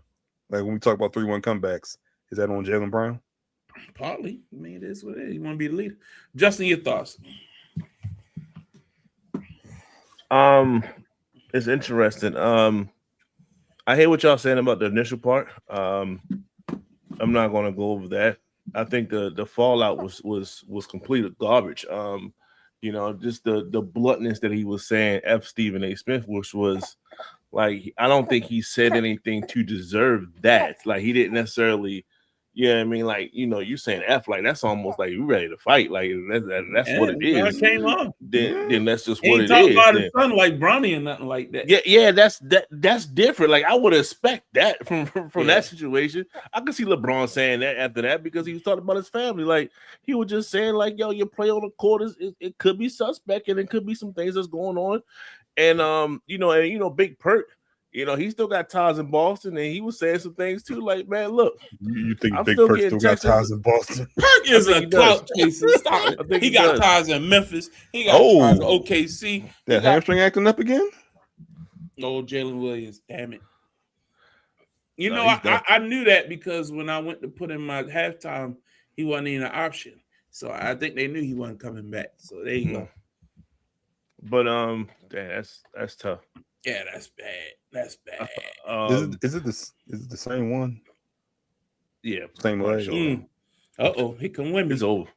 Like when we talk about 3-1 comebacks, is that on Jaylen Brown? Partly. I mean, it is what it is. You want to be the leader. Justin, your thoughts? It's interesting. I hear what y'all saying about the initial part. I'm not going to go over that. I think the fallout was complete garbage. Just the bluntness that he was saying F Stephen A. Smith, which was like, I don't think he said anything to deserve that. Like he didn't necessarily, I mean, like, you saying F, like that's almost like you ready to fight. Like that's what it is. Came on. Then that's just what it is. Talk about his son like Bronny or nothing like that. Yeah, that's different. Like I would expect that from that situation. I could see LeBron saying that after that because he was talking about his family. Like he was just saying, like, yo, your play on the court it could be suspect and it could be some things that's going on. And Big Perk. He still got ties in Boston, and he was saying some things too. Like, man, look, you think Big Perk still got ties in Boston? Perk is a clout chaser. Stop it. He got ties in Memphis. He got ties in OKC. That hamstring acting up again? Oh, Jalen Williams, damn it! I knew that because when I went to put in my halftime, he wasn't even an option. So I think they knew he wasn't coming back. So there you go. But that's tough. Yeah, that's bad. That's bad. Is it the same one? Yeah, Same leg. sure. Uh-oh, he can win me. It's over.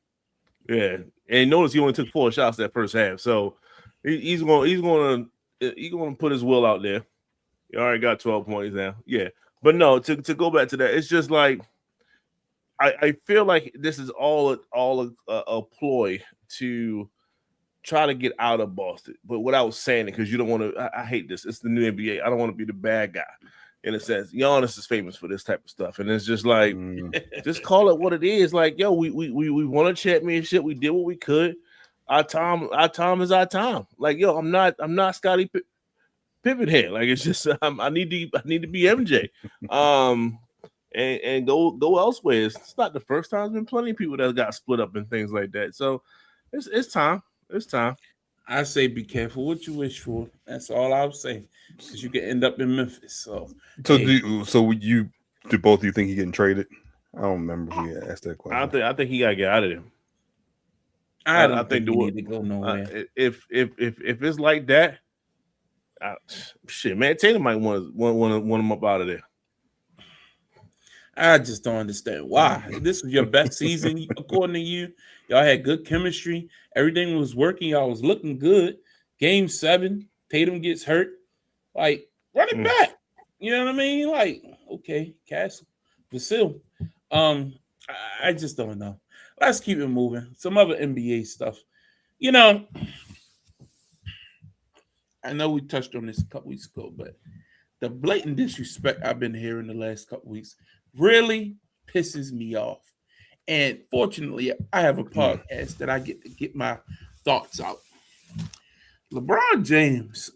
Yeah, and notice he only took 4 shots that first half, so he's gonna put his will out there. He already got 12 points now. Yeah, but no, to go back to that, it's just like I feel like this is all a ploy to try to get out of Boston, but without saying it, because you don't want to. I hate this. It's the new NBA. I don't want to be the bad guy. In a sense, Giannis is famous for this type of stuff, and it's just like, just call it what it is. Like, yo, we won a championship. We did what we could. Our time is our time. Like, yo, I'm not Scottie Pippen here. Like, it's just I need to be MJ, and go elsewhere. It's not the first time. There's been plenty of people that got split up and things like that. So it's time. It's time. I say be careful what you wish for. That's all I'll say, because you could end up in Memphis. So do both of you think he getting traded? I don't remember if we asked that question. I think he gotta get out of there. I think he need to go nowhere. If it's like that, shit, man, Tatum might want him up out of there. I just don't understand why. This was your best season, according to you. Y'all had good chemistry. Everything was working. Y'all was looking good. Game 7, Tatum gets hurt. Like, run it back. You know what I mean? Like, okay, Castle, Vasil. I just don't know. Let's keep it moving. Some other NBA stuff. You know, I know we touched on this a couple weeks ago, but the blatant disrespect I've been hearing the last couple weeks really pisses me off. And fortunately, I have a podcast that I get to get my thoughts out. LeBron James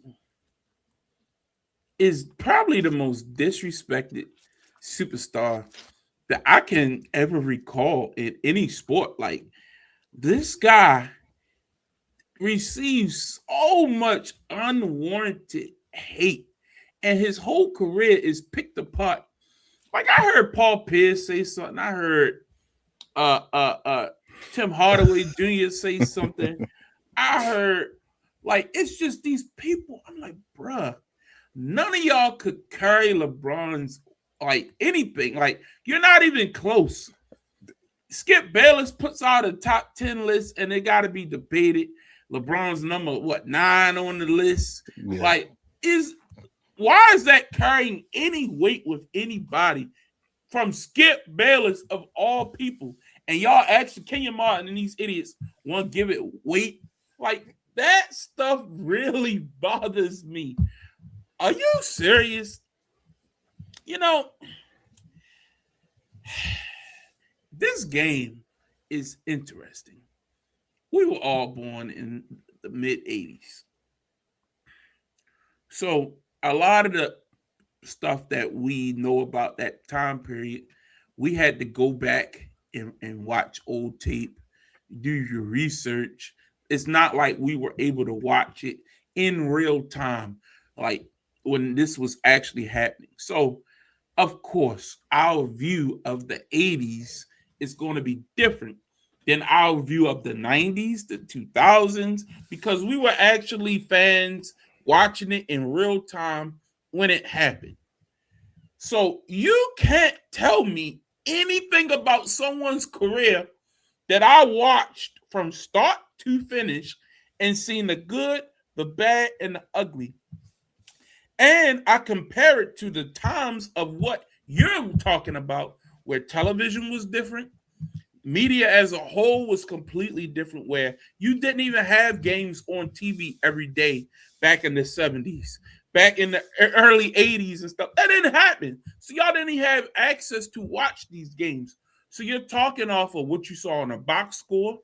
is probably the most disrespected superstar that I can ever recall in any sport. Like, this guy receives so much unwarranted hate, and his whole career is picked apart. Like, I heard Paul Pierce say something. I heard Tim Hardaway Jr. say something. I heard, like, it's just these people. I'm like, bruh, none of y'all could carry LeBron's, like, anything. Like, you're not even close. Skip Bayless puts out a top 10 list, and they got to be debated. LeBron's number, 9 on the list? Yeah. Like, why is that carrying any weight with anybody from Skip Bayless of all people? And y'all actually, Kenyon Martin and these idiots want to give it weight? Like, that stuff really bothers me. Are you serious? You know, this game is interesting. We were all born in the mid-'80s. So a lot of the stuff that we know about that time period, we had to go back and watch old tape, do your research. It's not like we were able to watch it in real time, like when this was actually happening. So, of course, our view of the 80s is going to be different than our view of the 90s, the 2000s, because we were actually fans watching it in real time when it happened. So you can't tell me anything about someone's career that I watched from start to finish and seen the good, the bad, and the ugly. And I compare it to the times of what you're talking about, where television was different. Media as a whole was completely different, where you didn't even have games on TV every day back in the 70s, back in the early 80s and stuff. That didn't happen. So y'all didn't even have access to watch these games. So you're talking off of what you saw on a box score.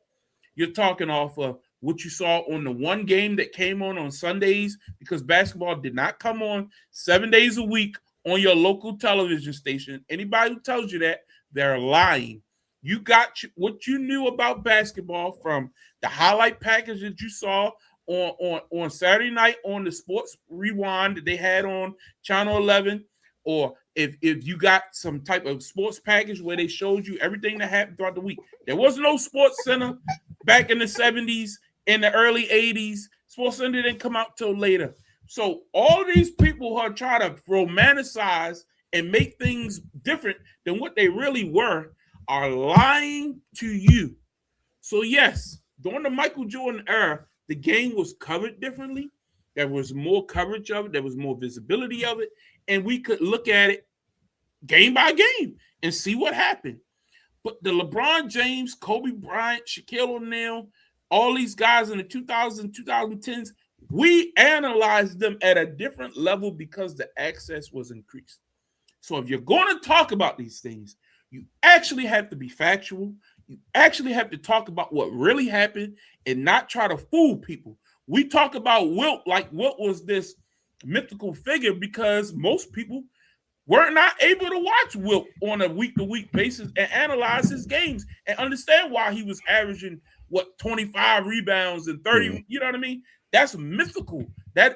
You're talking off of what you saw on the one game that came on Sundays, because basketball did not come on 7 days a week on your local television station. Anybody who tells you that, they're lying. You got what you knew about basketball from the highlight package that you saw on Saturday night on the Sports Rewind that they had on Channel 11, or if you got some type of sports package where they showed you everything that happened throughout the week. There was no Sports Center back in the 70s, in the early 80s. Sports Center didn't come out till later. So all these people who are trying to romanticize and make things different than what they really were are lying to you. So yes, during the Michael Jordan era, the game was covered differently. There was more coverage of it. There was more visibility of it. And we could look at it game by game and see what happened. But the LeBron James, Kobe Bryant, Shaquille O'Neal, all these guys in the 2000s, 2010s, we analyzed them at a different level because the access was increased. So if you're going to talk about these things, you actually have to be factual. You actually have to talk about what really happened and not try to fool people. We talk about Wilt like Wilt was this mythical figure because most people were not able to watch Wilt on a week-to-week basis and analyze his games and understand why he was averaging, 25 rebounds and 30, you know what I mean? That's mythical.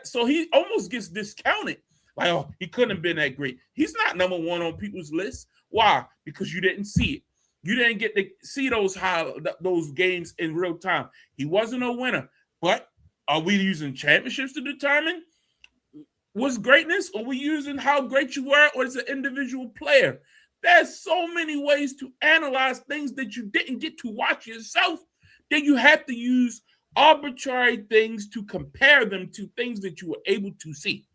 So he almost gets discounted. Like, oh, he couldn't have been that great. He's not number one on people's list. Why? Because you didn't see it. You didn't get to see those games in real time. He wasn't a winner. But are we using championships to determine what's greatness? Or are we using how great you were or as an individual player? There's so many ways to analyze things that you didn't get to watch yourself. Then you have to use arbitrary things to compare them to things that you were able to see.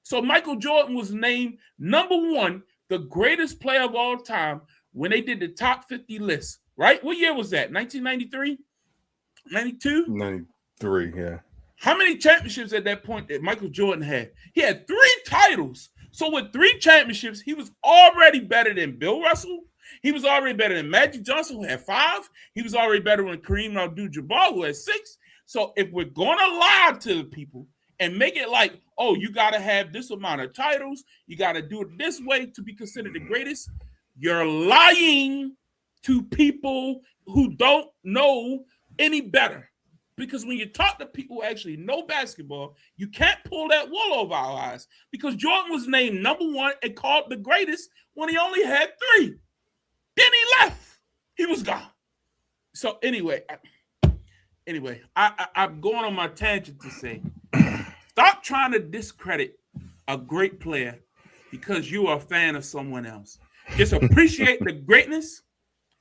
So Michael Jordan was named number one, the greatest player of all time when they did the top 50 list, right? What year was that? 1993? 92? 93, yeah. How many championships at that point that Michael Jordan had? He had 3 titles. So with 3 championships, he was already better than Bill Russell. He was already better than Magic Johnson, who had 5. He was already better than Kareem Abdul-Jabbar, who had 6. So if we're going to lie to the people and make it like, oh, you got to have this amount of titles, you got to do it this way to be considered the greatest, you're lying to people who don't know any better. Because when you talk to people who actually know basketball, you can't pull that wool over our eyes. Because Jordan was named number one and called the greatest when he only had 3. Then he left. He was gone. So anyway, I'm going on my tangent to say, stop trying to discredit a great player because you are a fan of someone else. Just appreciate the greatness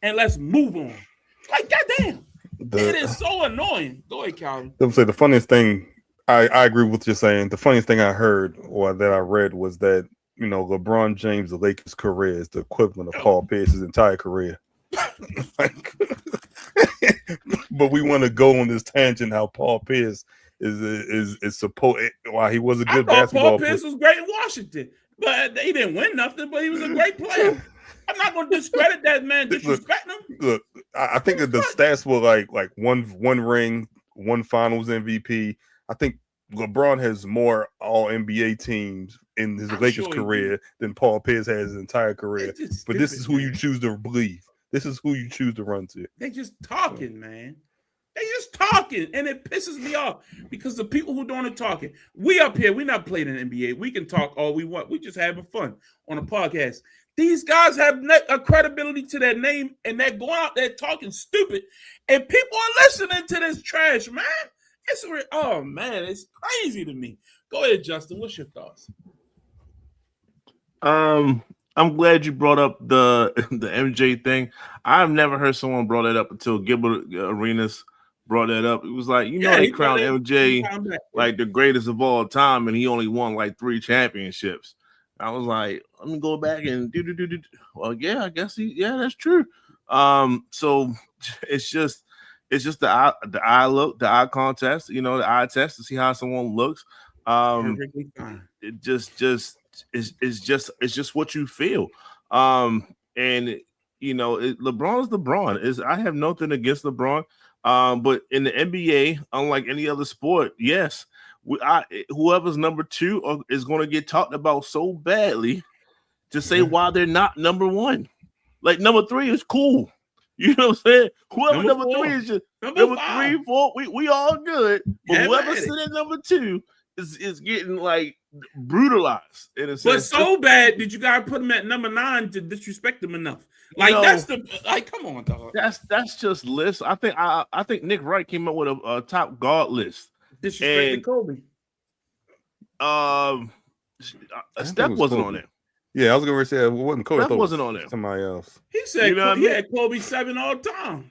and let's move on. Like, goddamn. It is so annoying. Go ahead, Calvin. I would say the funniest thing, I agree with what you're saying. The funniest thing I heard or that I read was that, LeBron James, the Lakers' career is the equivalent of Paul Pierce's entire career. But we want to go on this tangent how Paul Pierce is supposed, while he was a good basketball player. Paul Pierce was great in Washington, but he didn't win nothing, but he was a great player. I'm not going to discredit that man, disrespect him. Look, I think that the stats were like one ring, 1 Finals MVP. I think LeBron has more All NBA teams in his Lakers career than Paul Pierce has his entire career. But this is who you choose to believe. This is who you choose to run to. They just talking, man. They just talking, and it pisses me off because the people who doing the talking, we up here, we not playing in the NBA. We can talk all we want. We just having fun on a podcast. These guys have a credibility to their name, and they're going out there talking stupid, and people are listening to this trash, man. Oh man, it's crazy to me. Go ahead, Justin. What's your thoughts? I'm glad you brought up the MJ thing. I've never heard someone brought that up until Gilbert Arenas brought that up. It was like, they crowned MJ like the greatest of all time, and he only won like 3 championships. I was like, let me go back and do. Well, yeah, I guess that's true. So it's just the eye look, the eye contest, the eye test to see how someone looks. It it's just what you feel. And LeBron's LeBron. I have nothing against LeBron. But in the NBA, unlike any other sport, yes, whoever's number 2 is going to get talked about so badly to say why they're not number 1. Like number 3 is cool. You know what I'm saying? Whoever number 3 is just number 3, 4, we all good. But whoever's sitting number 2 is getting like brutalized in a sense. But so bad that you gotta put him at number 9 to disrespect him enough. Like come on, dog. That's just list. I think Nick Wright came up with a top guard list. Disrespected Kobe. Steph wasn't on it. Yeah, I was going to say it wasn't Kobe. Steph wasn't on it. Somebody else. He said he had Kobe 7 all time.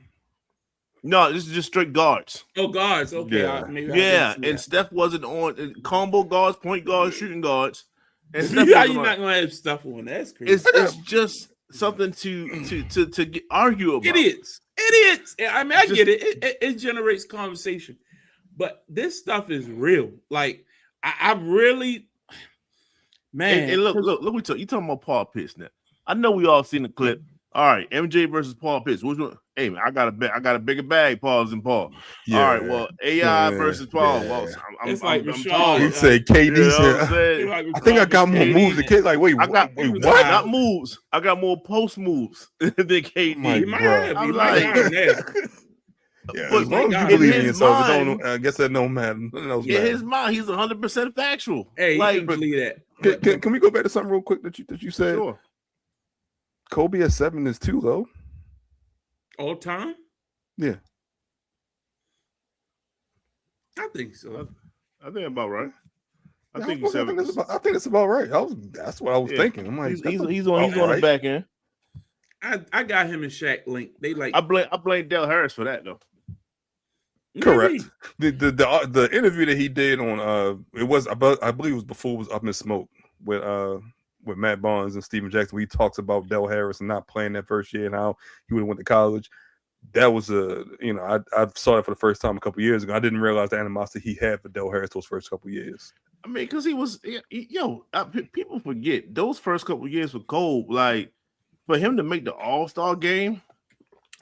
No, this is just straight guards. Oh, guards. Okay. Yeah, and Steph wasn't on combo guards, point guards, shooting guards. And Steph you're not going to have Steph on. That's crazy. It's just something to argue about. Idiots. I mean, I get it. It generates conversation. But this stuff is real. Like, I really, man. And look, you talking about Paul Pierce now. I know we all seen the clip. All right, MJ versus Paul Pierce. Which one? Hey man, I got a bigger bag, Paul than Paul. Yeah, all right, well, AI versus Paul. Yeah. Well, I'm tall. You say KD said, I think I got more moves than KD. Like, wait, what? Not moves. I got more post moves than KD. I'm like, yeah, but as long as you believe in yourself, I guess that don't matter. In his mind, he's 100% factual. Hey, like, you can believe that. Can we go back to something real quick that you said? Sure. Kobe at 7 is too low. All time? Yeah. I think so. I think about right. I think it's about right. That's what I was thinking. I'm like, he's on the back end. I got him and Shaq linked. They like I blame Del Harris for that though. Correct. The interview that he did on it was about, I believe it was before it was Up in Smoke with Matt Barnes and Steven Jackson, where he talks about Del Harris and not playing that first year and how he would have went to college. That was I saw it for the first time a couple years ago. I didn't realize the animosity he had for Del Harris those first couple years. I mean, because he was people forget those first couple years with Cole, like for him to make the All-Star game.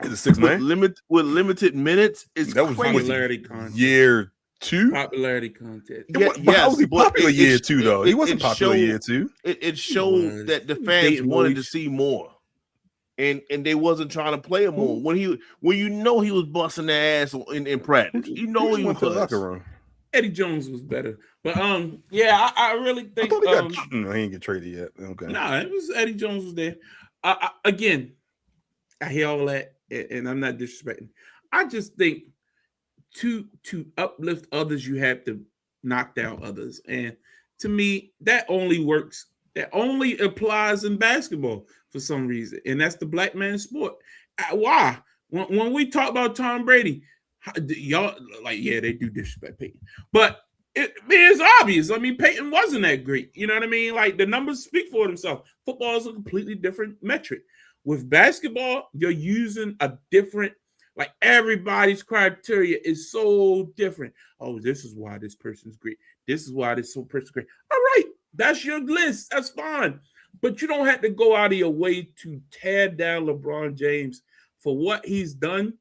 Is it 6 man? With limited minutes is that was popularity contest. Year 2? Popularity contest. How was he popular year 2 though? He wasn't popular year 2. It showed that the fans wanted to see more. And they wasn't trying to play him more. When he was busting their ass in practice. He was to the locker room. Eddie Jones was better. But I really think he ain't get traded yet. Okay. Nah, it was Eddie Jones was there. Again, I hear all that. And I'm not disrespecting. I just think to uplift others, you have to knock down others. And to me, that only works. That only applies in basketball for some reason. And that's the black man sport. Why? When we talk about Tom Brady, y'all like, yeah, they do disrespect Peyton. But it's obvious. I mean, Peyton wasn't that great. You know what I mean? Like the numbers speak for themselves. Football is a completely different metric. With basketball, you're using a different, like everybody's criteria is so different. Oh, this is why this person's great. This is why this person's great. All right, that's your list. That's fine. But you don't have to go out of your way to tear down LeBron James for what he's done.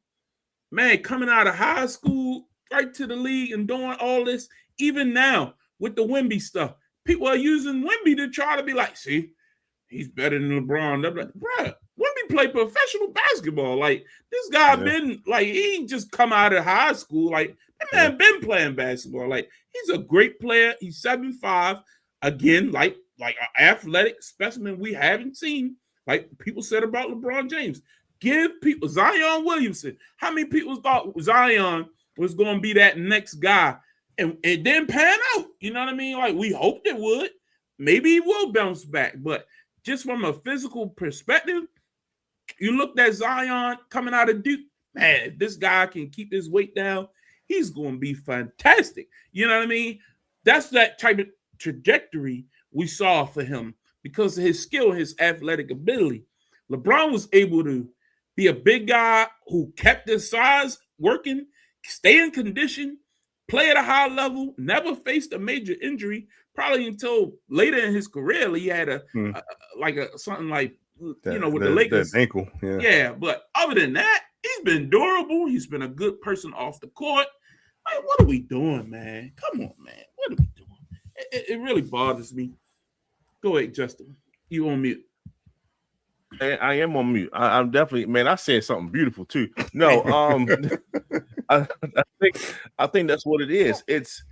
Man, coming out of high school, right to the league and doing all this, even now with the Wemby stuff, people are using Wemby to try to be like, see, he's better than LeBron. I'm like, bruh, Wemby played professional basketball. Like, this guy been, like, he ain't just come out of high school. Like, that man been playing basketball. Like, he's a great player. He's 7'5". Again, like an athletic specimen we haven't seen. Like people said about LeBron James. Give people, Zion Williamson. How many people thought Zion was going to be that next guy? And it didn't pan out. You know what I mean? Like, we hoped it would. Maybe he will bounce back. But just from a physical perspective, you looked at Zion coming out of Duke. Man, if this guy can keep his weight down, he's going to be fantastic. You know what I mean? That's that type of trajectory we saw for him because of his skill, his athletic ability. LeBron was able to be a big guy who kept his size working, stay in condition, play at a high level, never faced a major injury, probably until later in his career. He had something like, with the Lakers. That ankle. Yeah, but other than that, he's been durable. He's been a good person off the court. Like, what are we doing, man? Come on, man. What are we doing? It really bothers me. Go ahead, Justin. You on mute. I am on mute. I'm definitely, man. I said something beautiful too. No, I think that's what it is. It's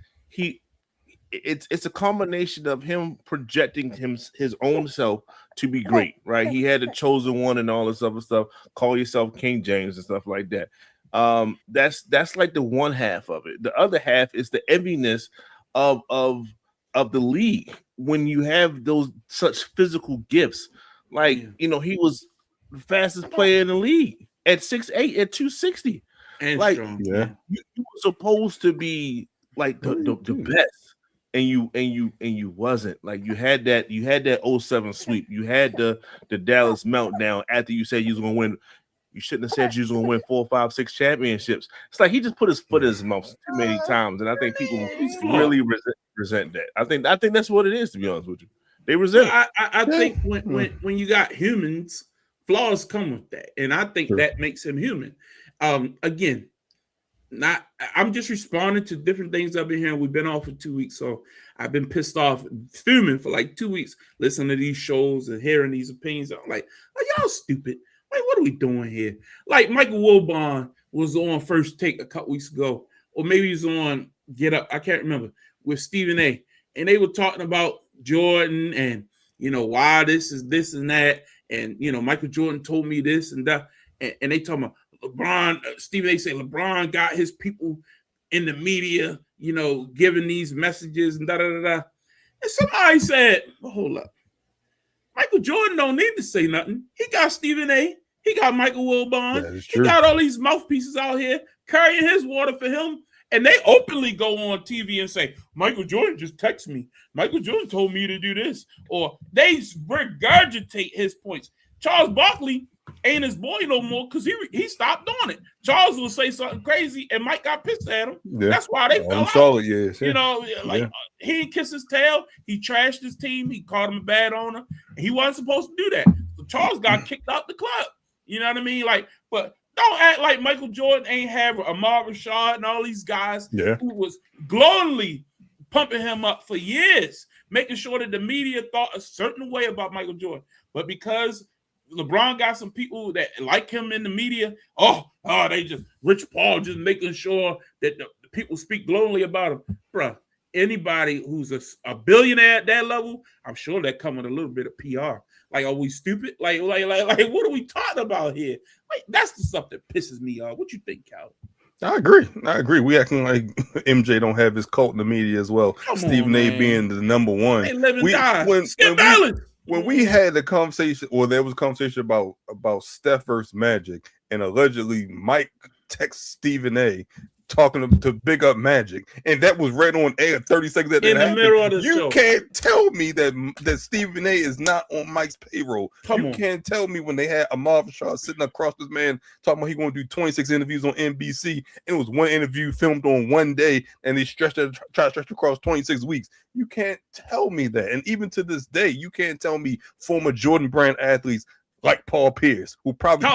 a combination of him projecting his own self to be great, right? He had the chosen one and all this other stuff. Call yourself King James and stuff like that. That's like the one half of it. The other half is the enviness of the league when you have those such physical gifts. Like, he was the fastest player in the league at 6'8", at 260. And like, strong. Yeah. You were supposed to be like the best, and you wasn't. Like, you had that 07 sweep. You had the Dallas meltdown after you said you was gonna win. You shouldn't have said you was gonna win 4, 5, 6 championships. It's like he just put his foot in his mouth too many times, and I think people really resent that. I think that's what it is, to be honest with you. They resent it. I think when you got humans, flaws come with that, and I think that makes him human. Again, I'm just responding to different things I've been hearing. We've been off for 2 weeks, so I've been pissed off, fuming for like 2 weeks, listening to these shows and hearing these opinions. I'm like, are y'all stupid? Like, what are we doing here? Like, Michael Wilbon was on First Take a couple weeks ago, or maybe he was on Get Up, I can't remember, with Stephen A. And they were talking about Jordan and, why this is this and that. And, Michael Jordan told me this and that. And they talking about LeBron, Stephen A. say LeBron got his people in the media, giving these messages and da-da-da-da. And somebody said, well, hold up. Michael Jordan don't need to say nothing. He got Stephen A. He got Michael Wilbon. He got all these mouthpieces out here carrying his water for him. And they openly go on TV and say, Michael Jordan just texted me. Michael Jordan told me to do this. Or they regurgitate his points. Charles Barkley ain't his boy no more because he stopped doing it. Charles will say something crazy and Mike got pissed at him. Yeah. That's why they fell out. He didn't kiss his tail. He trashed his team. He called him a bad owner. He wasn't supposed to do that. So Charles got kicked out the club. You know what I mean? Like, but don't act like Michael Jordan ain't have Ahmad Rashad and all these guys who was glowingly pumping him up for years, making sure that the media thought a certain way about Michael Jordan. But because LeBron got some people that like him in the media, they just, Rich Paul just making sure that the people speak glowingly about him. Bruh, anybody who's a billionaire at that level, I'm sure that come with a little bit of PR. Like, are we stupid? Like, what are we talking about here? Like, that's the stuff that pisses me off. What you think, Cal? I agree. We acting like MJ don't have his cult in the media as well. Stephen A. being the number one. They live and die. When we had the conversation, or there was a conversation about Steph versus Magic, and allegedly Mike texts Stephen A. talking to big up Magic, and that was right on air 30 seconds at in the middle of the show. You can't tell me that Stephen A. is not on Mike's payroll. You can't tell me when they had Ahmad Rashad sitting across this man talking about he going to do 26 interviews on NBC, and it was one interview filmed on one day, and they tried to stretch across 26 weeks. You can't tell me that. And even to this day, you can't tell me former Jordan Brand athletes like Paul Pierce, who probably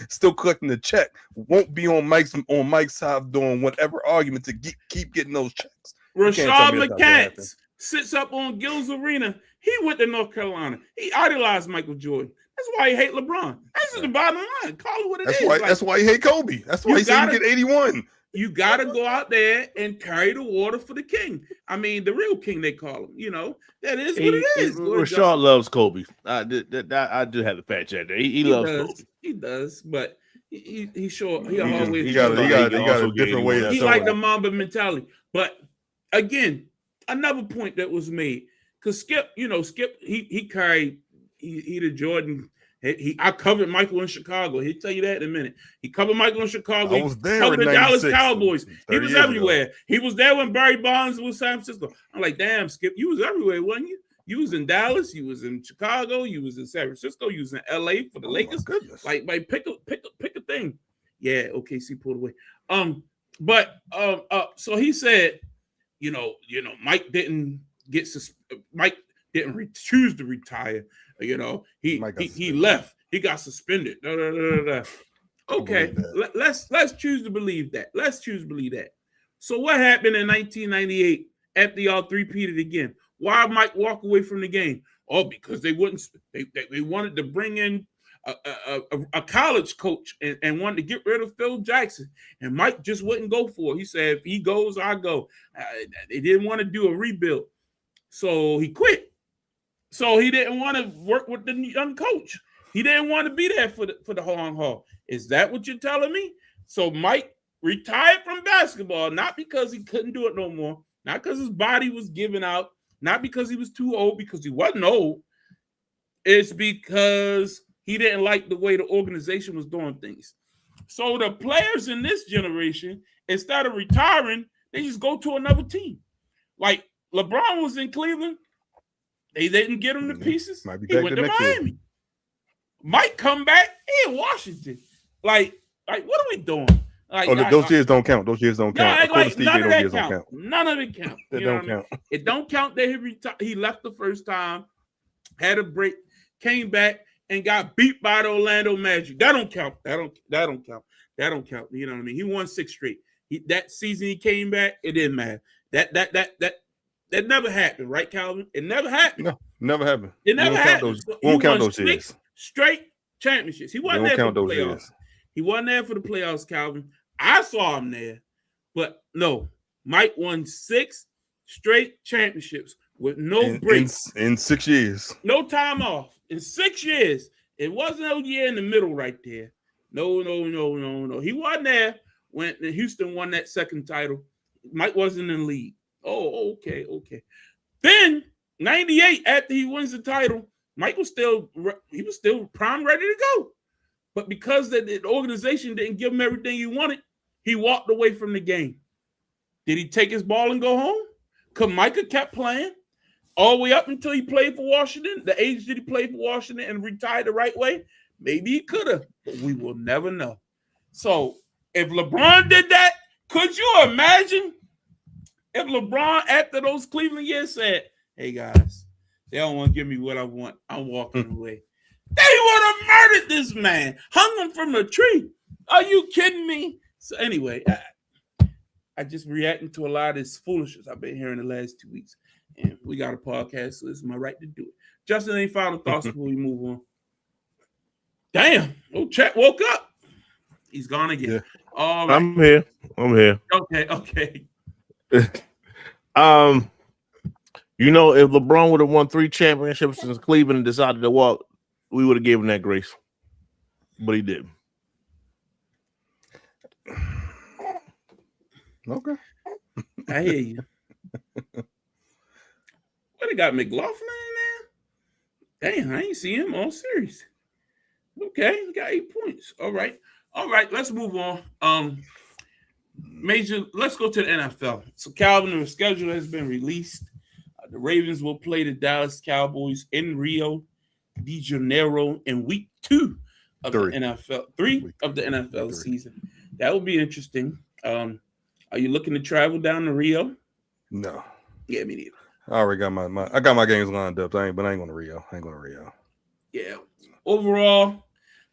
still collecting the check, won't be on Mike's side doing whatever argument to keep getting those checks. Rashad McCants sits up on Gil's Arena. He went to North Carolina. He idolized Michael Jordan. That's why he hate LeBron. That's the bottom line. Call it what it is. That's why he hate Kobe. That's why he said he get 81. You got to go out there and carry the water for the king. I mean, the real king, they call him. That is what it is. Rashad loves Kobe. I do have the fact check there. He loves Kobe. He does, but he sure he got a different way. He like the Mamba mentality. But again, another point that was made, because Skip, he carried he the Jordan. I covered Michael in Chicago. He'll tell you that in a minute. He covered Michael in Chicago. I was there. Covered the Dallas Cowboys. He was everywhere. Ago. He was there when Barry Bonds was San Francisco. I'm like, damn, Skip, you was everywhere, wasn't you? You was in Dallas. You was in Chicago. You was in San Francisco. You was in LA for the Lakers. Like pick a thing. Yeah, OKC pulled away. So he said, Mike didn't choose to retire. He left. He got suspended. Okay, let's choose to believe that. So what happened in 1998 after y'all three-peated again? Why Mike walk away from the game? Oh, because they wouldn't. They wanted to bring in a college coach and wanted to get rid of Phil Jackson, and Mike just wouldn't go for it. He said, if he goes, I go. They didn't want to do a rebuild, so he quit. So he didn't want to work with the young coach. He didn't want to be there for the long haul. Is that what you're telling me? So Mike retired from basketball, not because he couldn't do it no more, not because his body was giving out, not because he was too old, because he wasn't old. It's because he didn't like the way the organization was doing things. So the players in this generation, instead of retiring, they just go to another team. Like LeBron was in Cleveland. They didn't get him to pieces. He went to Miami. Might come back in Washington. Like what are we doing? Like, those years don't count. Those years don't count. None of that count. None of it count. It don't count. It don't count that he left the first time, had a break, came back, and got beat by the Orlando Magic. That don't count. That don't count. That don't count. You know what I mean? He won 6 straight. That season he came back, it didn't matter. That never happened, right, Calvin? It never happened. No, never happened. It never happened. We won't count those years. Straight championships. He wasn't there for the playoffs. He wasn't there for the playoffs, Calvin. I saw him there, but no. Mike won 6 straight championships with no breaks in 6 years. No time off in 6 years. It wasn't no year in the middle right there. No. He wasn't there when Houston won that second title. Mike wasn't in the league. Oh, okay. Then 98, after he wins the title, Mike was still prime ready to go. But because the organization didn't give him everything he wanted, he walked away from the game. Did he take his ball and go home? Because Micah kept playing all the way up until he played for Washington. The age that he played for Washington and retired the right way, maybe he could have, but we will never know. So if LeBron did that, could you imagine if LeBron, after those Cleveland years, said, hey, guys, they don't want to give me what I want. I'm walking away. They would have murdered this man, hung him from a tree. Are you kidding me? So anyway, I just reacting to a lot of this foolishness I've been hearing the last 2 weeks. And we got a podcast, so it's my right to do it. Justin, any final thoughts before we move on? Damn. Oh, Chet woke up. He's gone again. Yeah. All right. I'm here. Okay. You know, if LeBron would have won 3 championships since Cleveland decided to walk, we would have given him that grace. But he didn't. Okay. I hear you. What, they got McLaughlin in there? Damn, I ain't see him all series. Okay, he got 8 points. All right, let's move on. Let's go to the NFL. So, Calvin, the schedule has been released. The Ravens will play the Dallas Cowboys in Rio de Janeiro in week 2 of the NFL. 3 of the NFL season. That will be interesting. Are you looking to travel down to Rio? No. Yeah, me neither. I already got my games lined up. I ain't going to Rio. Yeah. Overall,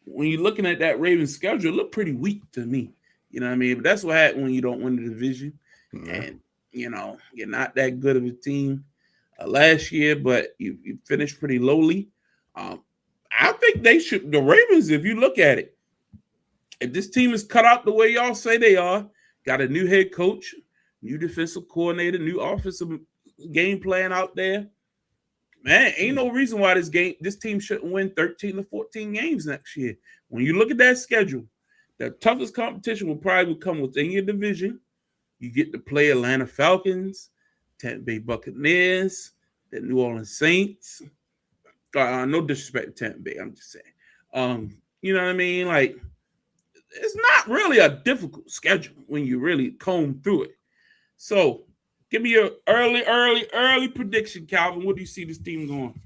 when you're looking at that Ravens schedule, it looked pretty weak to me. You know what I mean? But that's what happens when you don't win the division. Mm-hmm. And, you know, you're not that good of a team last year, but you finished pretty lowly. I think the Ravens, if you look at it, if this team is cut out the way y'all say they are, got a new head coach, new defensive coordinator, new offensive game plan out there, man, ain't no reason why this team shouldn't win 13 to 14 games next year. When you look at that schedule, the toughest competition will probably come within your division. You get to play Atlanta Falcons, Tampa Bay Buccaneers, the New Orleans Saints. No disrespect to Tampa Bay, I'm just saying. You know what I mean? Like, it's not really a difficult schedule when you really comb through it. So, give me your early prediction, Calvin. What do you see this team going?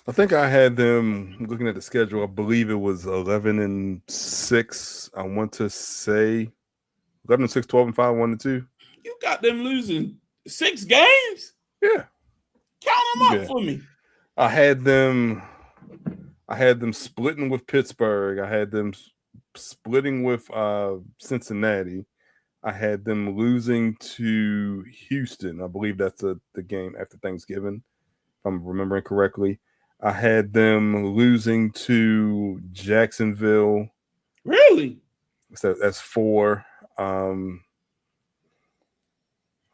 I think I had them looking at the schedule. I believe it was 11-6. I want to say 11-6, 12-5, 1-2. You got them losing 6 games? Yeah. Count them up for me. I had them splitting with Pittsburgh. I had them splitting with Cincinnati. I had them losing to Houston. I believe that's the game after Thanksgiving, if I'm remembering correctly. I had them losing to Jacksonville. Really? So that's 4. I'm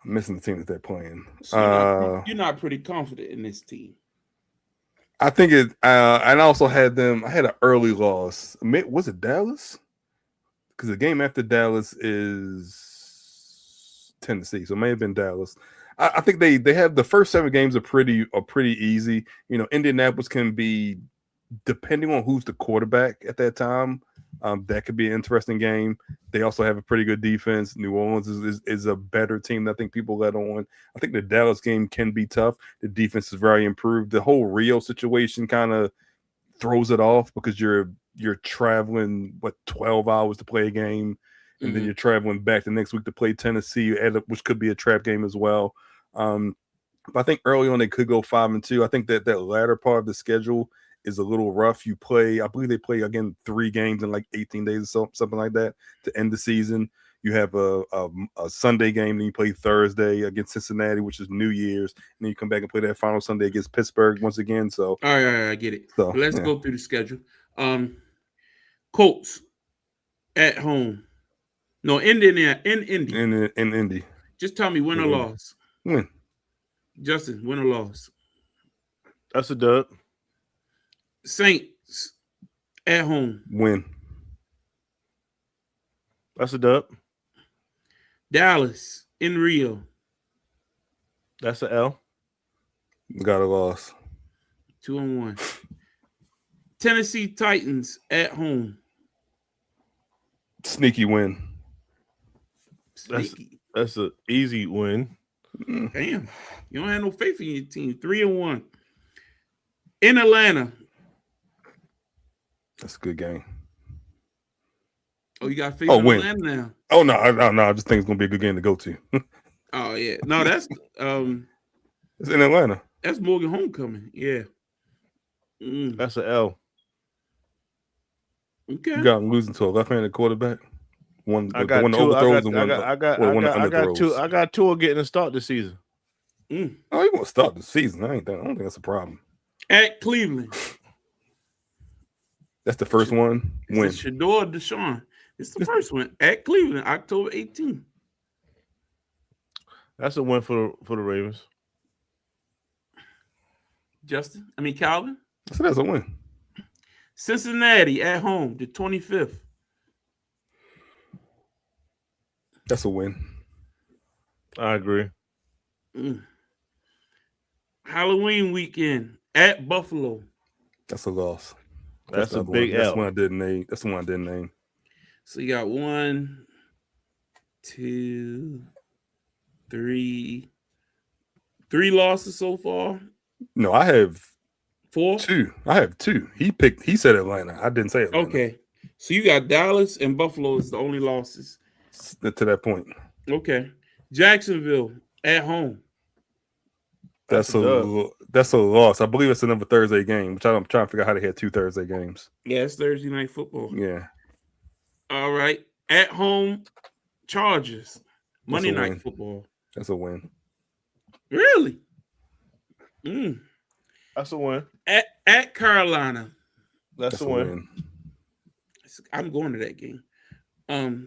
missing the team that they're playing. So you're not pretty confident in this team. I think it. And I also had them. I had an early loss. Was it Dallas? because the game after Dallas is Tennessee, so it may have been Dallas. I think they have the first 7 games are pretty easy. You know, Indianapolis can be, depending on who's the quarterback at that time, that could be an interesting game. They also have a pretty good defense. New Orleans is a better team than I think people let on. I think the Dallas game can be tough. The defense is very improved. The whole Rio situation kind of throws it off because you're traveling 12 hours to play a game, and then you're traveling back the next week to play Tennessee, which could be a trap game as well. But I think early on they could go 5-2. I think that latter part of the schedule is a little rough. I believe they play again 3 games in like 18 days or something like that to end the season. You have a Sunday game, then you play Thursday against Cincinnati, which is New Year's, and then you come back and play that final Sunday against Pittsburgh once again. So, all right, I get it. So let's go through the schedule. Colts at home. No, in Indy. In Indy. Just tell me win or loss. Win. Justin, win or loss. That's a dub. Saints at home. Win. That's a dub. Dallas in Rio. That's a L. Got a loss. 2-1. Tennessee Titans at home. Sneaky win. Sneaky. That's an easy win. Damn. You don't have no faith in your team. 3-1. In Atlanta. That's a good game. Oh, you got faith in win. Atlanta now. Oh no, I just think it's gonna be a good game to go to. Oh yeah. No, that's it's in Atlanta. That's Morgan Homecoming. Yeah. That's an L. Okay. You got him losing to a left-handed quarterback. I got Tua getting a start this season. Oh, you want to start the season? I don't think that's a problem. At Cleveland. That's the first one. Win. Shador Deshaun. It's the first one at Cleveland, October 18th. That's a win for the Ravens. Calvin. So that's a win. Cincinnati at home, the 25th. That's a win. I agree. Halloween weekend at Buffalo. That's a loss. That's a big L. That's one I didn't name. That's the one I didn't name. So you got 1, 2, 3 losses so far. No, I have 4. 2. I have 2. He said Atlanta. I didn't say Atlanta. Okay. So you got Dallas and Buffalo is the only losses. To that point. Okay. Jacksonville at home. That's a loss. I believe it's another Thursday game, which I'm trying to figure out how they had 2 Thursday games. Yeah, it's Thursday night football. Yeah. All right. At home, Chargers. Monday night win. football. That's a win. Really? That's a win. At Carolina. That's a win. I'm going to that game.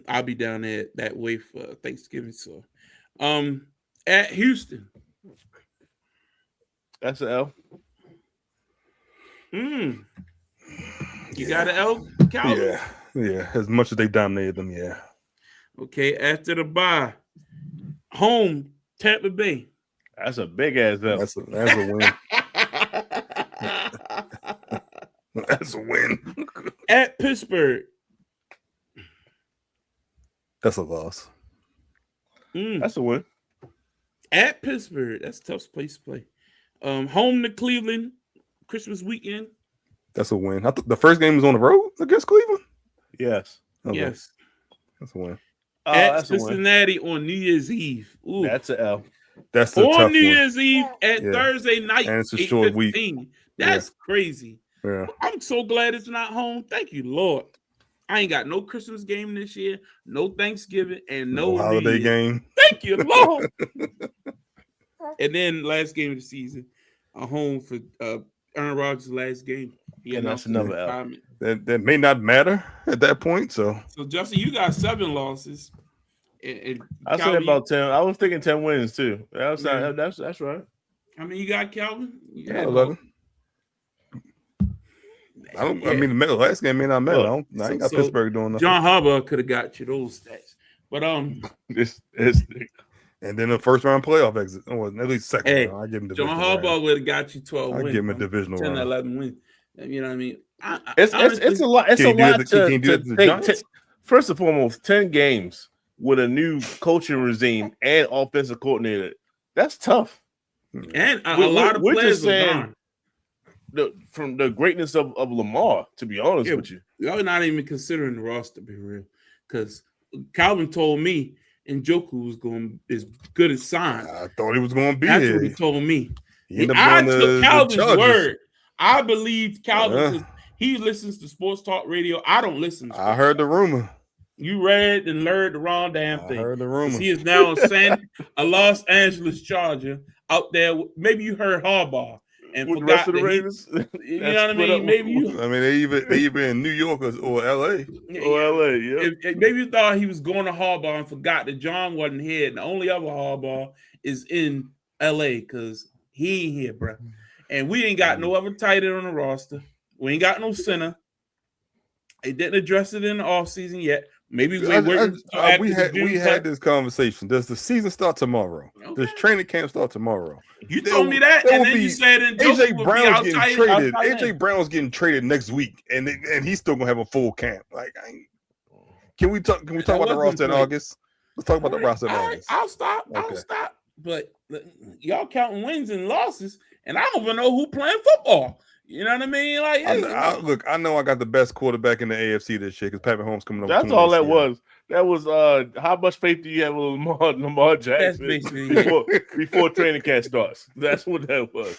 I'll be down there that way for Thanksgiving. So at Houston. That's an L. You got an L, Calvin? Yeah. As much as they dominated them, yeah. Okay, after the bye, home, Tampa Bay. That's a big ass L. That's a win. That's a win. At Pittsburgh. That's a loss. That's a win. At Pittsburgh. That's a tough place to play. Home to Cleveland, Christmas weekend. That's a win. The first game was on the road against Cleveland? Yes. Okay. Yes. That's a win. At Cincinnati on New Year's Eve. Ooh. That's an L. That's a tough on New one. Year's Eve at Thursday night. And it's a short week. That's crazy. Yeah. I'm so glad it's not home. Thank you, Lord. I ain't got no Christmas game this year, no Thanksgiving, and no holiday game. Thank you, Lord. And then last game of the season, a home for Aaron Rodgers' last game. Yeah, that's another L. That may not matter at that point. So Justin, you got 7 losses. And I said about 10. I was thinking 10 wins too. That's right. I mean, you got Calvin. Yeah, 11. I mean, the last game may not matter. I ain't got Pittsburgh doing nothing. John Harbaugh could have got you those stats, but and then a first round playoff exit, or at least second round. I give him John Harbaugh would have got you 12 wins. I give him a divisional 10 round. 11 wins. You know what I mean? It's a lot. It's a lot to take. First and foremost, 10 games with a new coaching regime and offensive coordinator. That's tough. And a lot of players are gone. From the greatness of Lamar, to be honest with you. Y'all not even considering the roster, to be real. Because Calvin told me Njoku was going as good as signed. I thought he was going to be That's here. what he told me. I took Calvin's word. I believed Calvin because he listens to sports talk radio. I don't listen to I heard the rumor. You read and learned the wrong damn thing. I heard the rumor. He is now a Los Angeles Charger out there. Maybe you heard Harbaugh and with forgot the Ravens. You know what I mean? Maybe you. I mean, they either in New York or L.A. Yeah. Maybe you thought he was going to Harbaugh and forgot that John wasn't here. And the only other Harbaugh is in L.A. because he ain't here, bro. And we ain't got no other tight end on the roster. We ain't got no center. They didn't address it in the offseason yet. Maybe we had this conversation. Does the season start tomorrow? Okay. Does training camp start tomorrow? You told me that, and then you said AJ Brown's getting traded. AJ Brown's getting traded next week, and he's still gonna have a full camp. Like, can we talk about the roster in August? Let's talk about the roster in August. I'll stop. But y'all counting wins and losses, and I don't even know who playing football. You know what I mean? Like, I know I got the best quarterback in the AFC this year because Patrick Mahomes coming up. That's all that was. That was how much faith do you have with Lamar Jackson before training camp starts? That's what that was.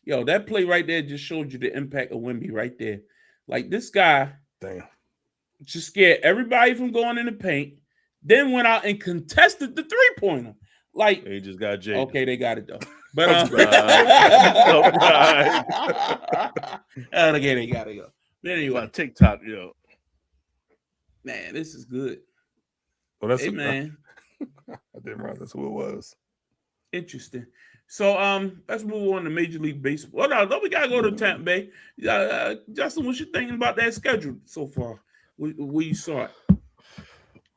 Yo, that play right there just showed you the impact of Wemby right there. Like, this guy, just scared everybody from going in the paint. Then went out and contested the 3-pointer. Like, they just got jaded. Okay, they got it though. But okay, they got to go. But anyway, TikTok, yo, man, this is good. Well, that's man. I didn't realize that's who it was. Interesting. So, let's move on to Major League Baseball. Well, no, we gotta go to Tampa Bay. Justin, what you thinking about that schedule so far? Where you saw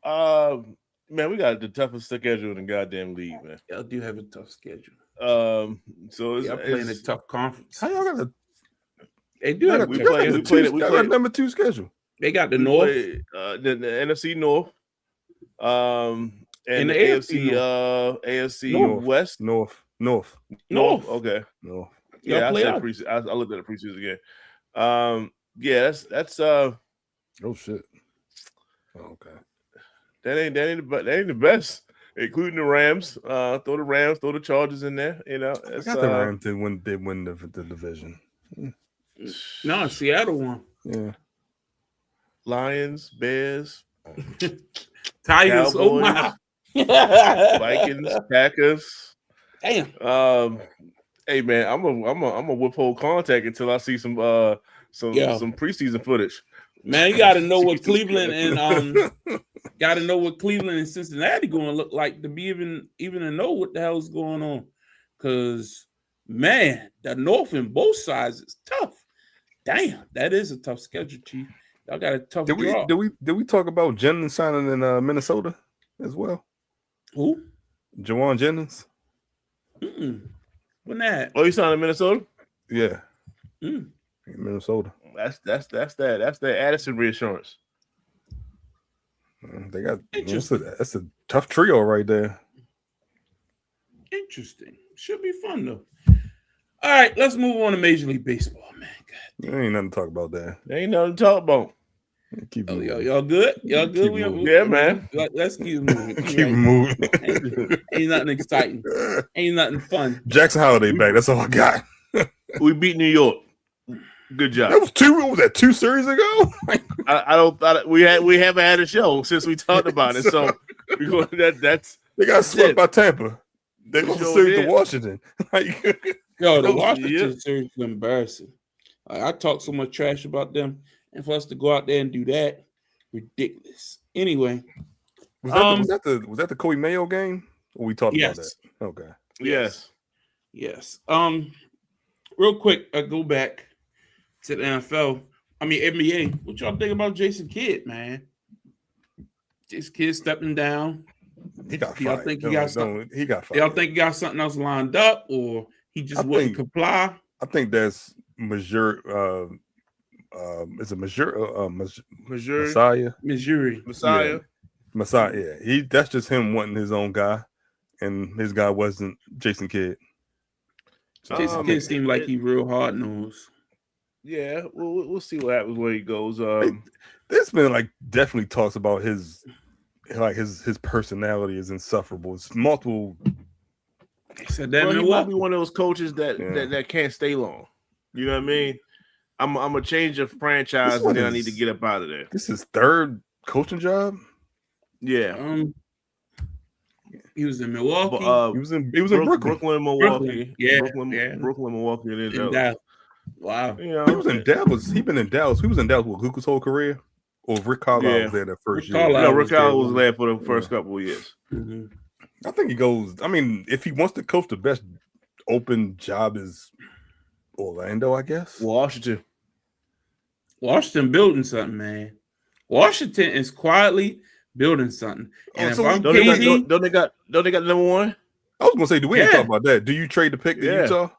it? Man, we got the toughest schedule in the goddamn league, man. Y'all do have a tough schedule. So it's playing a tough conference. How y'all got a? They do have we played number 2 schedule. They got the North, the NFC North, and the AFC North. West. North. Okay. North. Yeah, I looked at the preseason game. Yeah, that's oh shit. Oh, okay. That ain't the best, including the Rams. Throw the Rams, throw the Chargers in there. You know, I got the Rams did win the division. No, Seattle won. Yeah. Lions, Bears, Tigers, Cowboys, Vikings, Packers. Damn. Hey man, I'm a withhold contact until I see some preseason footage. Man, you got to know what Cleveland and Cincinnati going to look like to be even to know what the hell is going on. Because man, the North and both sides is tough. Damn, that is a tough schedule, Chief. Y'all got a tough draw. Did we talk about Jennings signing in Minnesota as well? Who? Jawan Jennings. When that? Oh, you signed in Minnesota? Yeah. In Minnesota. That's that Addison reassurance. They got that's a tough trio right there. Interesting. Should be fun though. All right, let's move on to Major League Baseball, man. God. There ain't nothing to talk about there. There ain't nothing to talk about. Keep moving. Y'all good? Y'all good? Yeah, man. Let's keep moving. Keep moving. Ain't nothing exciting. Ain't nothing fun. Jackson Holiday back. That's all I got. We beat New York. Good job. That was 2 series ago. We haven't had a show since we talked about it. So they got swept by Tampa. They lost the series to Washington. The Washington series is embarrassing. I talk so much trash about them, and for us to go out there and do that, ridiculous. Anyway, was that the Kobe Mayo game? Or we talked about that? Okay. Yes. Real quick, I go back. to the NFL. I mean NBA. What y'all think about Jason Kidd, man? This kid stepping down. He got Y'all fired. think he got something? He got fired. Y'all think he got something else lined up, or he just wouldn't comply? I think that's Missouri. Is it Missouri? Messiah. Missouri. Messiah. Messiah. Yeah, that's just him wanting his own guy, and his guy wasn't Jason Kidd. So Jason Kidd seemed like he real hard nosed. Yeah, we'll see what happens where he goes. There's been like definitely talks about his personality is insufferable. It's multiple. He said that he might be one of those coaches that can't stay long. You know what I mean? I'm gonna change the franchise and then I need to get up out of there. This is his third coaching job. Yeah. He was in Milwaukee. He was in Brooklyn, Milwaukee. Brooklyn, Milwaukee, and then Dallas. Wow. You know, he was in Dallas. He been in Dallas. He was in Dallas with Luka's whole career. Or Rick Carlisle was there that first year. No, Rick Carlisle was there for the first couple of years. Mm-hmm. I think he goes. I mean, if he wants to coach, the best open job is Orlando, I guess. Washington building something, man. Washington is quietly building something. And if I'm don't they got number one? I was gonna say, do we talk about that? Do you trade the pick to Utah?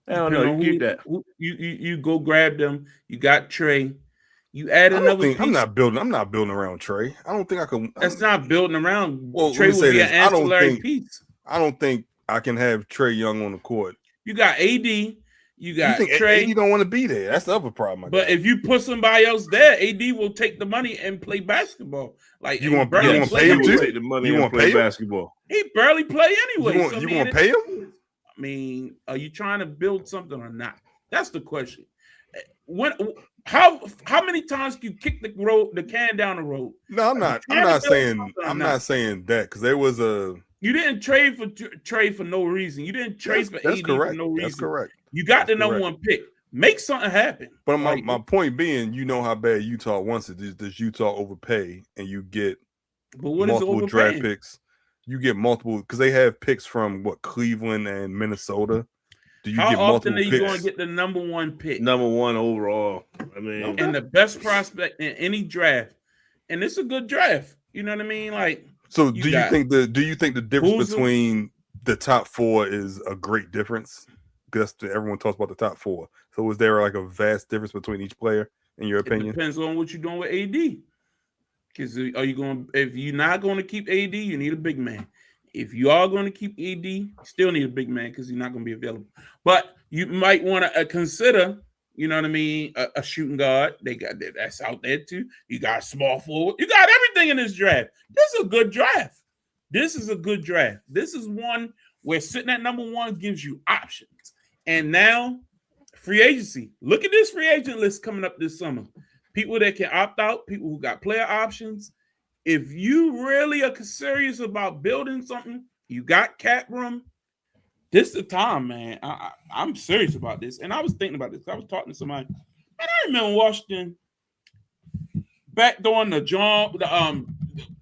I don't know. You keep that. You go grab them. You got Trey. You add another piece. I'm not building around Trey. I don't think I can. That's not building around. Well, Trey would be an ancillary piece. I don't think I can have Trey Young on the court. You got AD. You got Trey. AD don't want to be there. That's the other problem. But if you put somebody else there, AD will take the money and play basketball. Like you want to pay him to take the money and play basketball. He barely play anyway. You want to pay him? I mean, are you trying to build something or not? That's the question. How many times can you kick the can down the road? No, I'm not. I'm not saying that because there was a. You didn't trade for no reason. You didn't trade for AD for no reason. That's correct. You got the number one pick. Make something happen. But my point being, you know how bad Utah wants it. Does Utah overpay and you get multiple draft picks? You get multiple because they have picks from Cleveland and Minnesota. Do you How often are you going to get the number one pick? Number one overall. I mean, and the best prospect in any draft, and it's a good draft. You know what I mean? Like, so do you think the difference between the top four is a great difference? Because everyone talks about the top four. So is there like a vast difference between each player in your opinion? It depends on what you're doing with AD. Because if you're not going to keep AD, you need a big man. If you are going to keep AD, you still need a big man because he's not going to be available. But you might want to consider, you know what I mean, a shooting guard. That's out there too. You got a small forward. You got everything in this draft. This is a good draft. This is one where sitting at number one gives you options. And now, free agency. Look at this free agent list coming up this summer. People that can opt out, people who got player options. If you really are serious about building something, you got cap room, this is the time, man. I'm serious about this. And I was thinking about this. I was talking to somebody. Man, I remember Washington back during the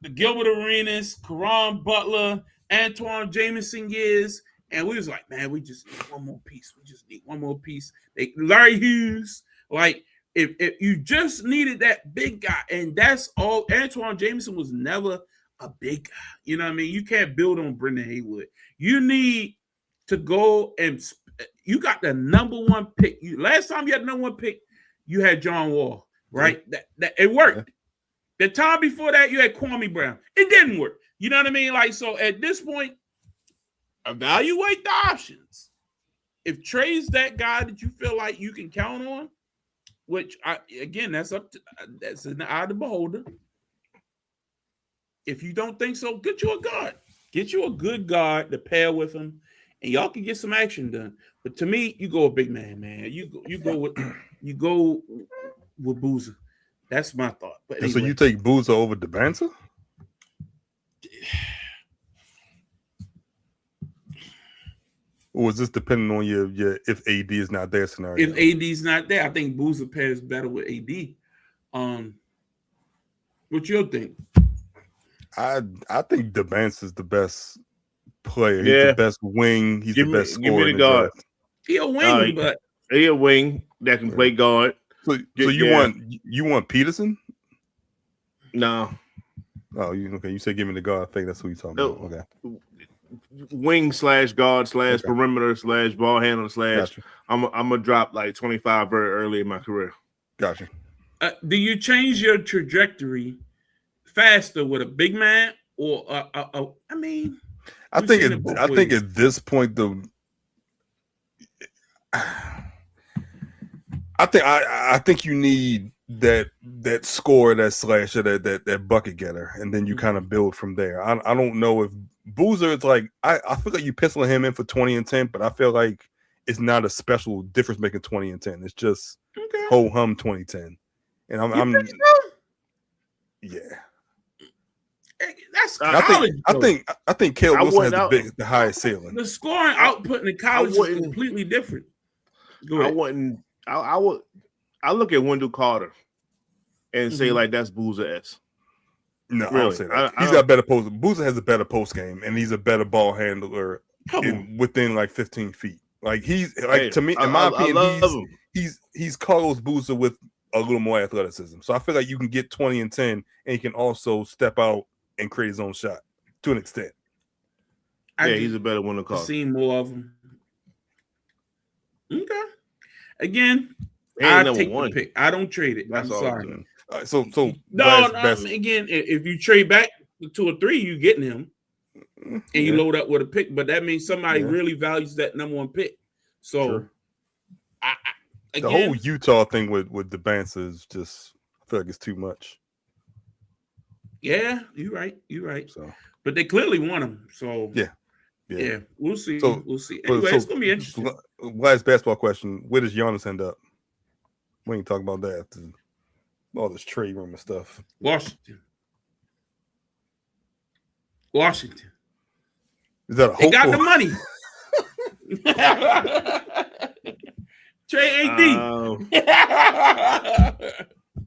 Gilbert Arenas, Caron Butler, Antoine Jameson years. And we was like, man, we just need one more piece. We just need one more piece. Larry Hughes, like, If you just needed that big guy, and that's all, Antoine Jameson was never a big guy. You know what I mean? You can't build on Brendan Haywood. You need to go and you got the number one pick. Last time you had the number one pick, you had John Wall, right? Yeah. That it worked. Yeah. The time before that, you had Kwame Brown. It didn't work. You know what I mean? Like, so at this point, evaluate the options. If Trey's that guy that you feel like you can count on, which that's in the eye of the beholder. If you don't think so, get you a guard. Get you a good guard to pair with him, and y'all can get some action done. But to me, you go a big man. You go with Boozer. That's my thought. But anyway. So you take Boozer over Debanza? Or is this depending on your if AD is not there scenario? If AD is not there, I think Boozer pairs better with AD. What you think? I think Debanza is the best player. He's the best wing. He's the best scorer. Give me the guard. He a wing, but he a wing. that can play guard. So you want Peterson? No. Oh, you said give me the guard. I think that's who you talking about. Okay. Wing / guard / perimeter / ball handler / Gotcha. I'm gonna drop like 25 very early in my career. Gotcha. Do you change your trajectory faster with a big man or I mean, I think at this point though, I think you need that scorer, that slasher, that bucket getter, and then you kind of build from there. I don't know if Boozer is like I feel like you penciling him in for 20 and 10, but I feel like it's not a special difference making 20 and 10. It's just ho hum 2010. And I'm yeah. That's college. I think Caleb Wilson has the highest ceiling. The scoring output in the college is completely different. I look at Wendell Carter and say like that's Boozer S. No, really? I don't say that. He's got better post. Boozer has a better post game, and he's a better ball handler within like 15 feet. Like he's like to me, in my opinion, he's Carlos Boozer with a little more athleticism. So I feel like you can get 20 and 10, and he can also step out and create his own shot to an extent. He's a better one to call. I've seen more of him. Okay. Again, I take the pick. I don't trade it. I'm sorry. So again, if you trade back to 2 or 3, you're getting him, and you load up with a pick. But that means somebody really values that number 1 pick. So, the whole Utah thing with the Bancer is just, I feel like it's too much. Yeah, you're right. So, but they clearly want him. So yeah, we'll see. We'll see. Anyway, it's gonna be interesting. Last basketball question: where does Giannis end up? We ain't talking about that after all this trade rumor stuff. Washington. Is that a hope? They got the money. Trade AD.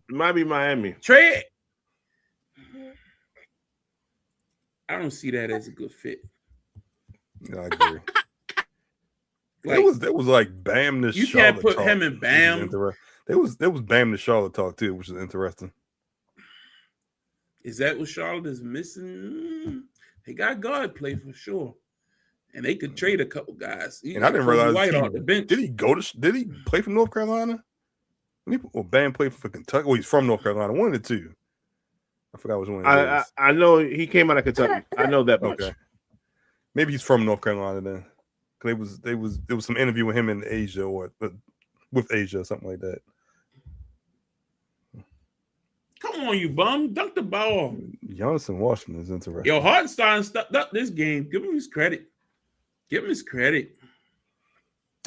It might be Miami. Trade. I don't see that as a good fit. Yeah, I agree. That was like Bam to Charlotte. You can't put him in Bam. There was Bam to Charlotte talk too, which is interesting. Is that what Charlotte is missing? They got guard play for sure, and they could trade a couple guys. And I didn't realize did he play for North Carolina? Bam played for Kentucky. Well, he's from North Carolina. One of the two. I forgot which one. I know he came out of Kentucky. I know that much. Okay. Maybe he's from North Carolina then. There was some interview with him in Asia or with Asia or something like that. Come on, you bum! Dunk the ball. Giannis in Washington is interesting. Yo, Hartenstein stepped up this game. Give him his credit. Did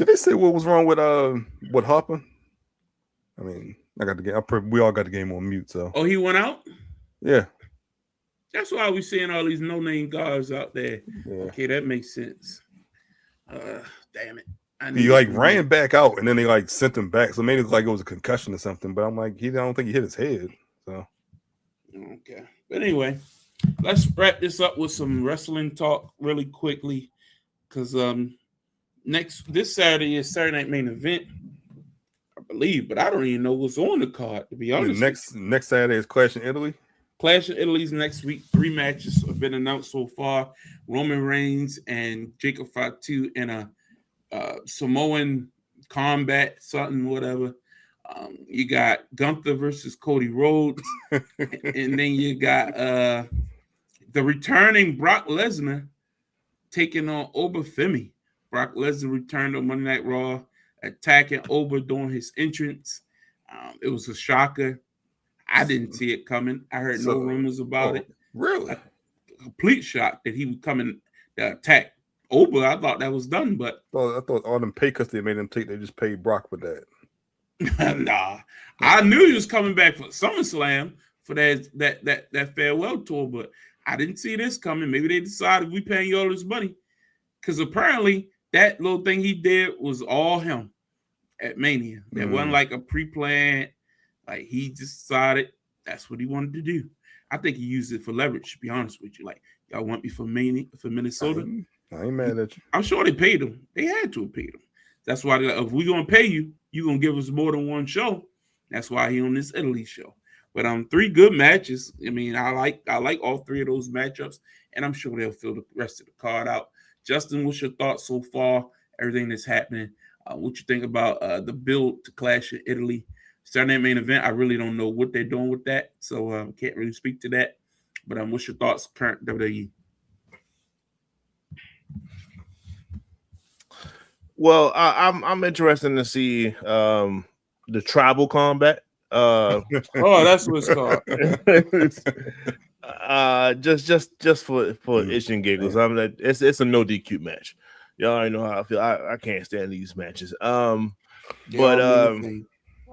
they say what was wrong with Harper? I mean, I got the game. We all got the game on mute. So. Oh, he went out. Yeah. That's why we're seeing all these no-name guards out there. Yeah. Okay, that makes sense. Damn it. He ran back out and then they sent him back. So maybe it's like it was a concussion or something. But I'm like, I don't think he hit his head. So okay. But anyway, let's wrap this up with some wrestling talk really quickly. Because this Saturday is Saturday Night Main Event, I believe, but I don't even know what's on the card, to be honest. Next Saturday is Clash in Italy. Clash in Italy's next week. 3 matches have been announced so far. Roman Reigns and Jacob Fatu in a Samoan combat, something, whatever. You got Gunther versus Cody Rhodes. And then you got the returning Brock Lesnar taking on Oba Femi. Brock Lesnar returned on Monday Night Raw, attacking Oba during his entrance. It was a shocker. I didn't see it coming. I heard no rumors about it. Really? A complete shock that he was coming to attack Oba. I thought that was done, but I thought all them pay cuts they made him take, they just paid Brock with that. Nah, I knew he was coming back for SummerSlam for that farewell tour, but I didn't see this coming. Maybe they decided we paying you all this money because apparently that little thing he did was all him at Mania. That wasn't like a pre-planned. Like he just decided that's what he wanted to do. I think he used it for leverage. To be honest with you, like y'all want me for Minnesota. I ain't mad at you. I'm sure they paid him. They had to have paid him. That's why if we're gonna pay you, you're gonna give us more than one show. That's why he on this Italy show. But 3 good matches. I mean, I like all 3 of those matchups, and I'm sure they'll fill the rest of the card out. Justin, what's your thoughts so far? Everything that's happening. What you think about the build to Clash of Italy? Saturday Night Main Event. I really don't know what they're doing with that, so can't really speak to that. But what's your thoughts current WWE? Well, I'm interested to see the tribal combat. Oh, that's what it's called. Just for itch and giggles. I'm like, it's a no DQ match. Y'all already know how I feel. I can't stand these matches. But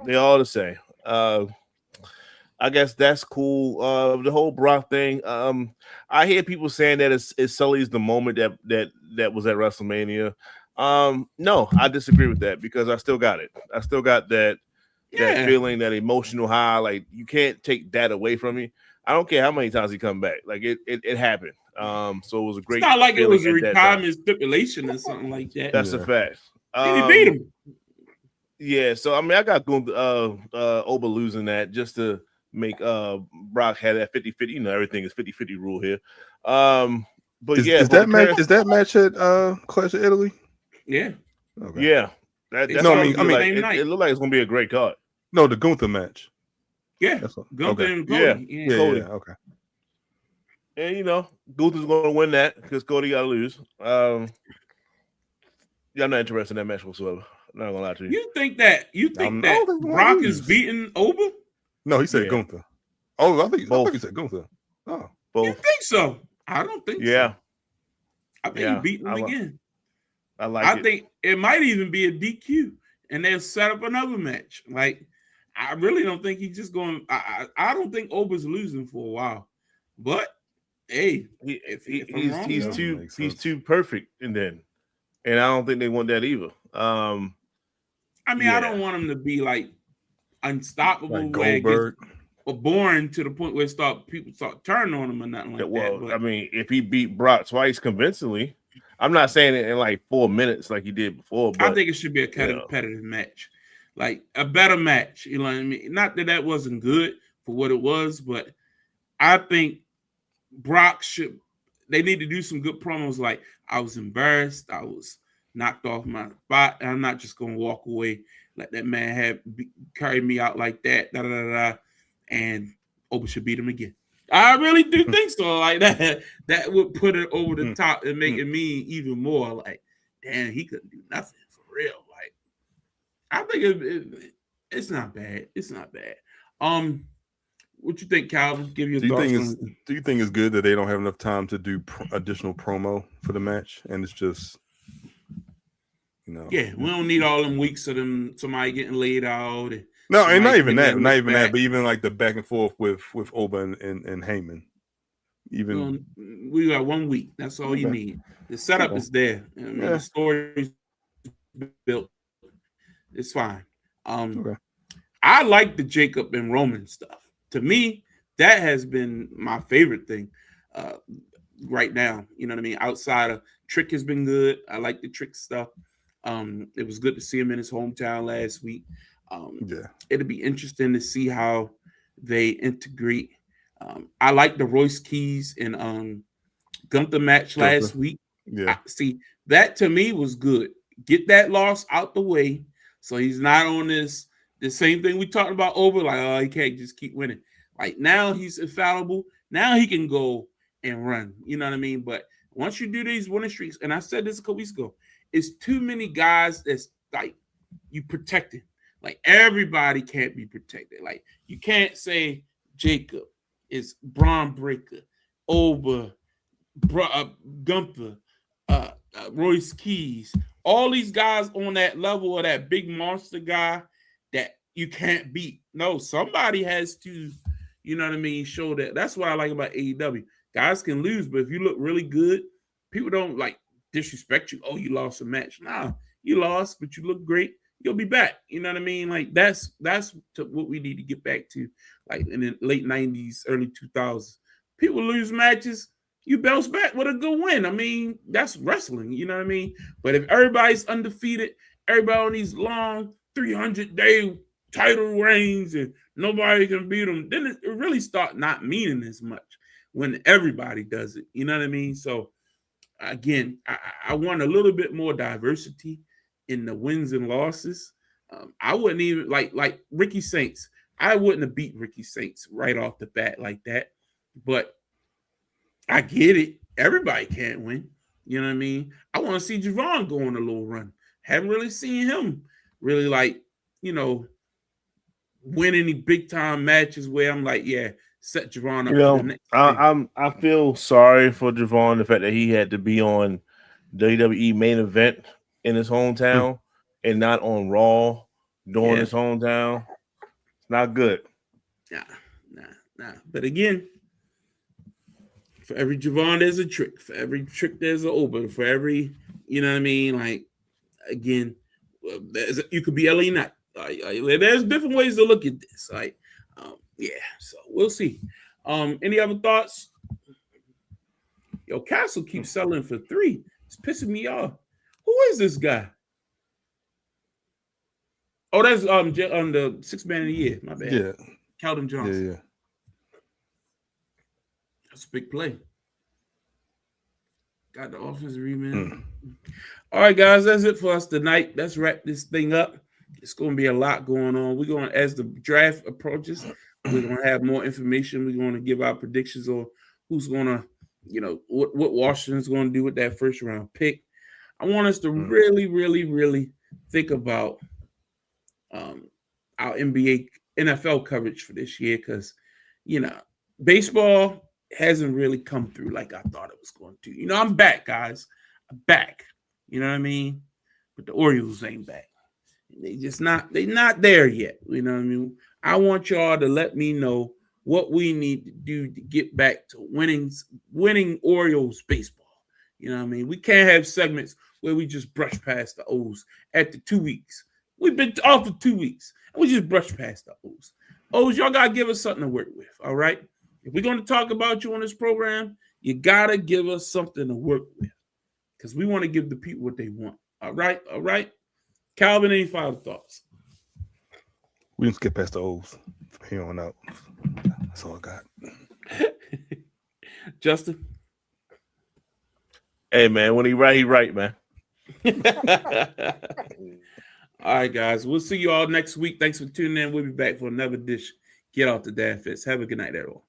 they all the same. I guess that's cool. The whole Brock thing. I hear people saying that it sullies the moment that was at WrestleMania. No, I disagree with that because I still got it. I still got that feeling, that emotional high. Like, you can't take that away from me. I don't care how many times he come back. Like, it happened. So it was a great. It's not like it was a retirement stipulation or something like that. That's a fact. And he beat him. Yeah. So I mean, I got Oba losing that just to make Brock have that 50-50. You know, everything is 50-50 rule here. But is that match at Clash of Italy? Yeah. Okay. Yeah. That's no, I mean, it looked like it's gonna be a great card. No, the Gunther match. Yeah. Gunther and Cody. Yeah. Cody. Yeah. Okay. And Gunther's gonna win that because Cody gotta lose. Yeah, I'm not interested in that match whatsoever. I'm not gonna lie to you. You think that Brock is beating Oba? No, he said Gunther. Oh, I think he said Gunther. Oh, both. You think so? I don't think so. I think he beat him again. I think it might even be a DQ, and they'll set up another match. Like, I really don't think he's just going. I don't think Oba's losing for a while, but hey, he's too perfect, and I don't think they want that either. I mean, I don't want him to be like unstoppable, like Goldberg, or boring to the point where people start turning on him or nothing like that. Well, I mean, if he beat Brock twice convincingly. I'm not saying it in like 4 minutes like he did before, but I think it should be a competitive match, like a better match. You know what I mean? Not that wasn't good for what it was, but I think Brock should. They need to do some good promos. Like, I was embarrassed, I was knocked off my spot, and I'm not just gonna walk away. Let that man carry me out like that. And Oba should beat him again. I really do think so. Like that would put it over the top and make it mean even more. Like, damn, he couldn't do nothing for real. Like, I think it's not bad. It's not bad. What you think, Calvin? Give your thoughts. Do you think it's good that they don't have enough time to do additional promo for the match, and it's just, Yeah, we don't need all them weeks of them somebody getting laid out. No, and not even that, but even like the back and forth with Oba and Heyman. Even we got 1 week. That's all you need. The setup is there. I mean, the story's built. It's fine. I like the Jacob and Roman stuff. To me, that has been my favorite thing right now. You know what I mean? Outside of Trick has been good. I like the Trick stuff. It was good to see him in his hometown last week. It'll be interesting to see how they integrate. I like the Royce Keys and Gunther match last week. See, that to me was good. Get that loss out the way, so he's not on the same thing we talked about over. Like, he can't just keep winning. Like, now he's infallible. Now he can go and run. You know what I mean? But once you do these winning streaks, and I said this a couple weeks ago, it's too many guys that's like you protected. Like, everybody can't be protected. Like, you can't say Jacob is Braun Breaker, Oba, Gunther, Royce Keys. All these guys on that level of that big monster guy that you can't beat. No, somebody has to, you know what I mean, show that. That's what I like about AEW. Guys can lose, but if you look really good, people don't like disrespect you. Oh, you lost a match. Nah, you lost, but you look great. You'll be back. You know what I mean? Like, that's what we need to get back to. Like, in the late 90s, early 2000s. People lose matches, you bounce back with a good win. I mean, that's wrestling. You know what I mean? But if everybody's undefeated everybody on these long 300-day title reigns and nobody can beat them, then it really start not meaning as much when everybody does it. You know what I mean? So again, I want a little bit more diversity in the wins and losses. I wouldn't even like Ricky Saints. I wouldn't have beat Ricky Saints right off the bat like that. But I get it. Everybody can't win. You know what I mean? I want to see Javon go on a little run. Haven't really seen him really win any big time matches where I'm like, yeah, set Javon up for the next thing. I feel sorry for Javon, the fact that he had to be on WWE main event in his hometown and not on Raw during his hometown. It's not good. Nah. But again, for every Javon, there's a trick. For every trick, there's an open. For every, you know what I mean? Like, again, you could be LA Knight. There's different ways to look at this. Like, so we'll see. Any other thoughts? Yo, Castle keeps selling for 3. It's pissing me off. Who is this guy? Oh, that's on the 6th man of the year. My bad. Yeah. Calvin Johnson. Yeah. That's a big play. Got the offensive rebound. All right, guys, that's it for us tonight. Let's wrap this thing up. It's going to be a lot going on. We're going to, as the draft approaches, we're going to have more information. We're going to give our predictions on who's going to, what Washington's going to do with that first round pick. I want us to really, really, really think about our NFL coverage for this year because, baseball hasn't really come through like I thought it was going to. I'm back, guys. I'm back. You know what I mean? But the Orioles ain't back. They're not there yet. You know what I mean? I want y'all to let me know what we need to do to get back to winning Orioles baseball. You know what I mean? We can't have segments where we just brush past the O's after 2 weeks. We've been off for 2 weeks, and we just brush past the O's. O's, y'all got to give us something to work with, all right? If we're going to talk about you on this program, you got to give us something to work with because we want to give the people what they want. All right? All right? Calvin, any final thoughts? We didn't skip past the O's from here on out. That's all I got. Justin? Hey, man, when he right, man. All right, guys. We'll see you all next week. Thanks for tuning in. We'll be back for another dish. Get off the damn fence. Have a good night, everyone.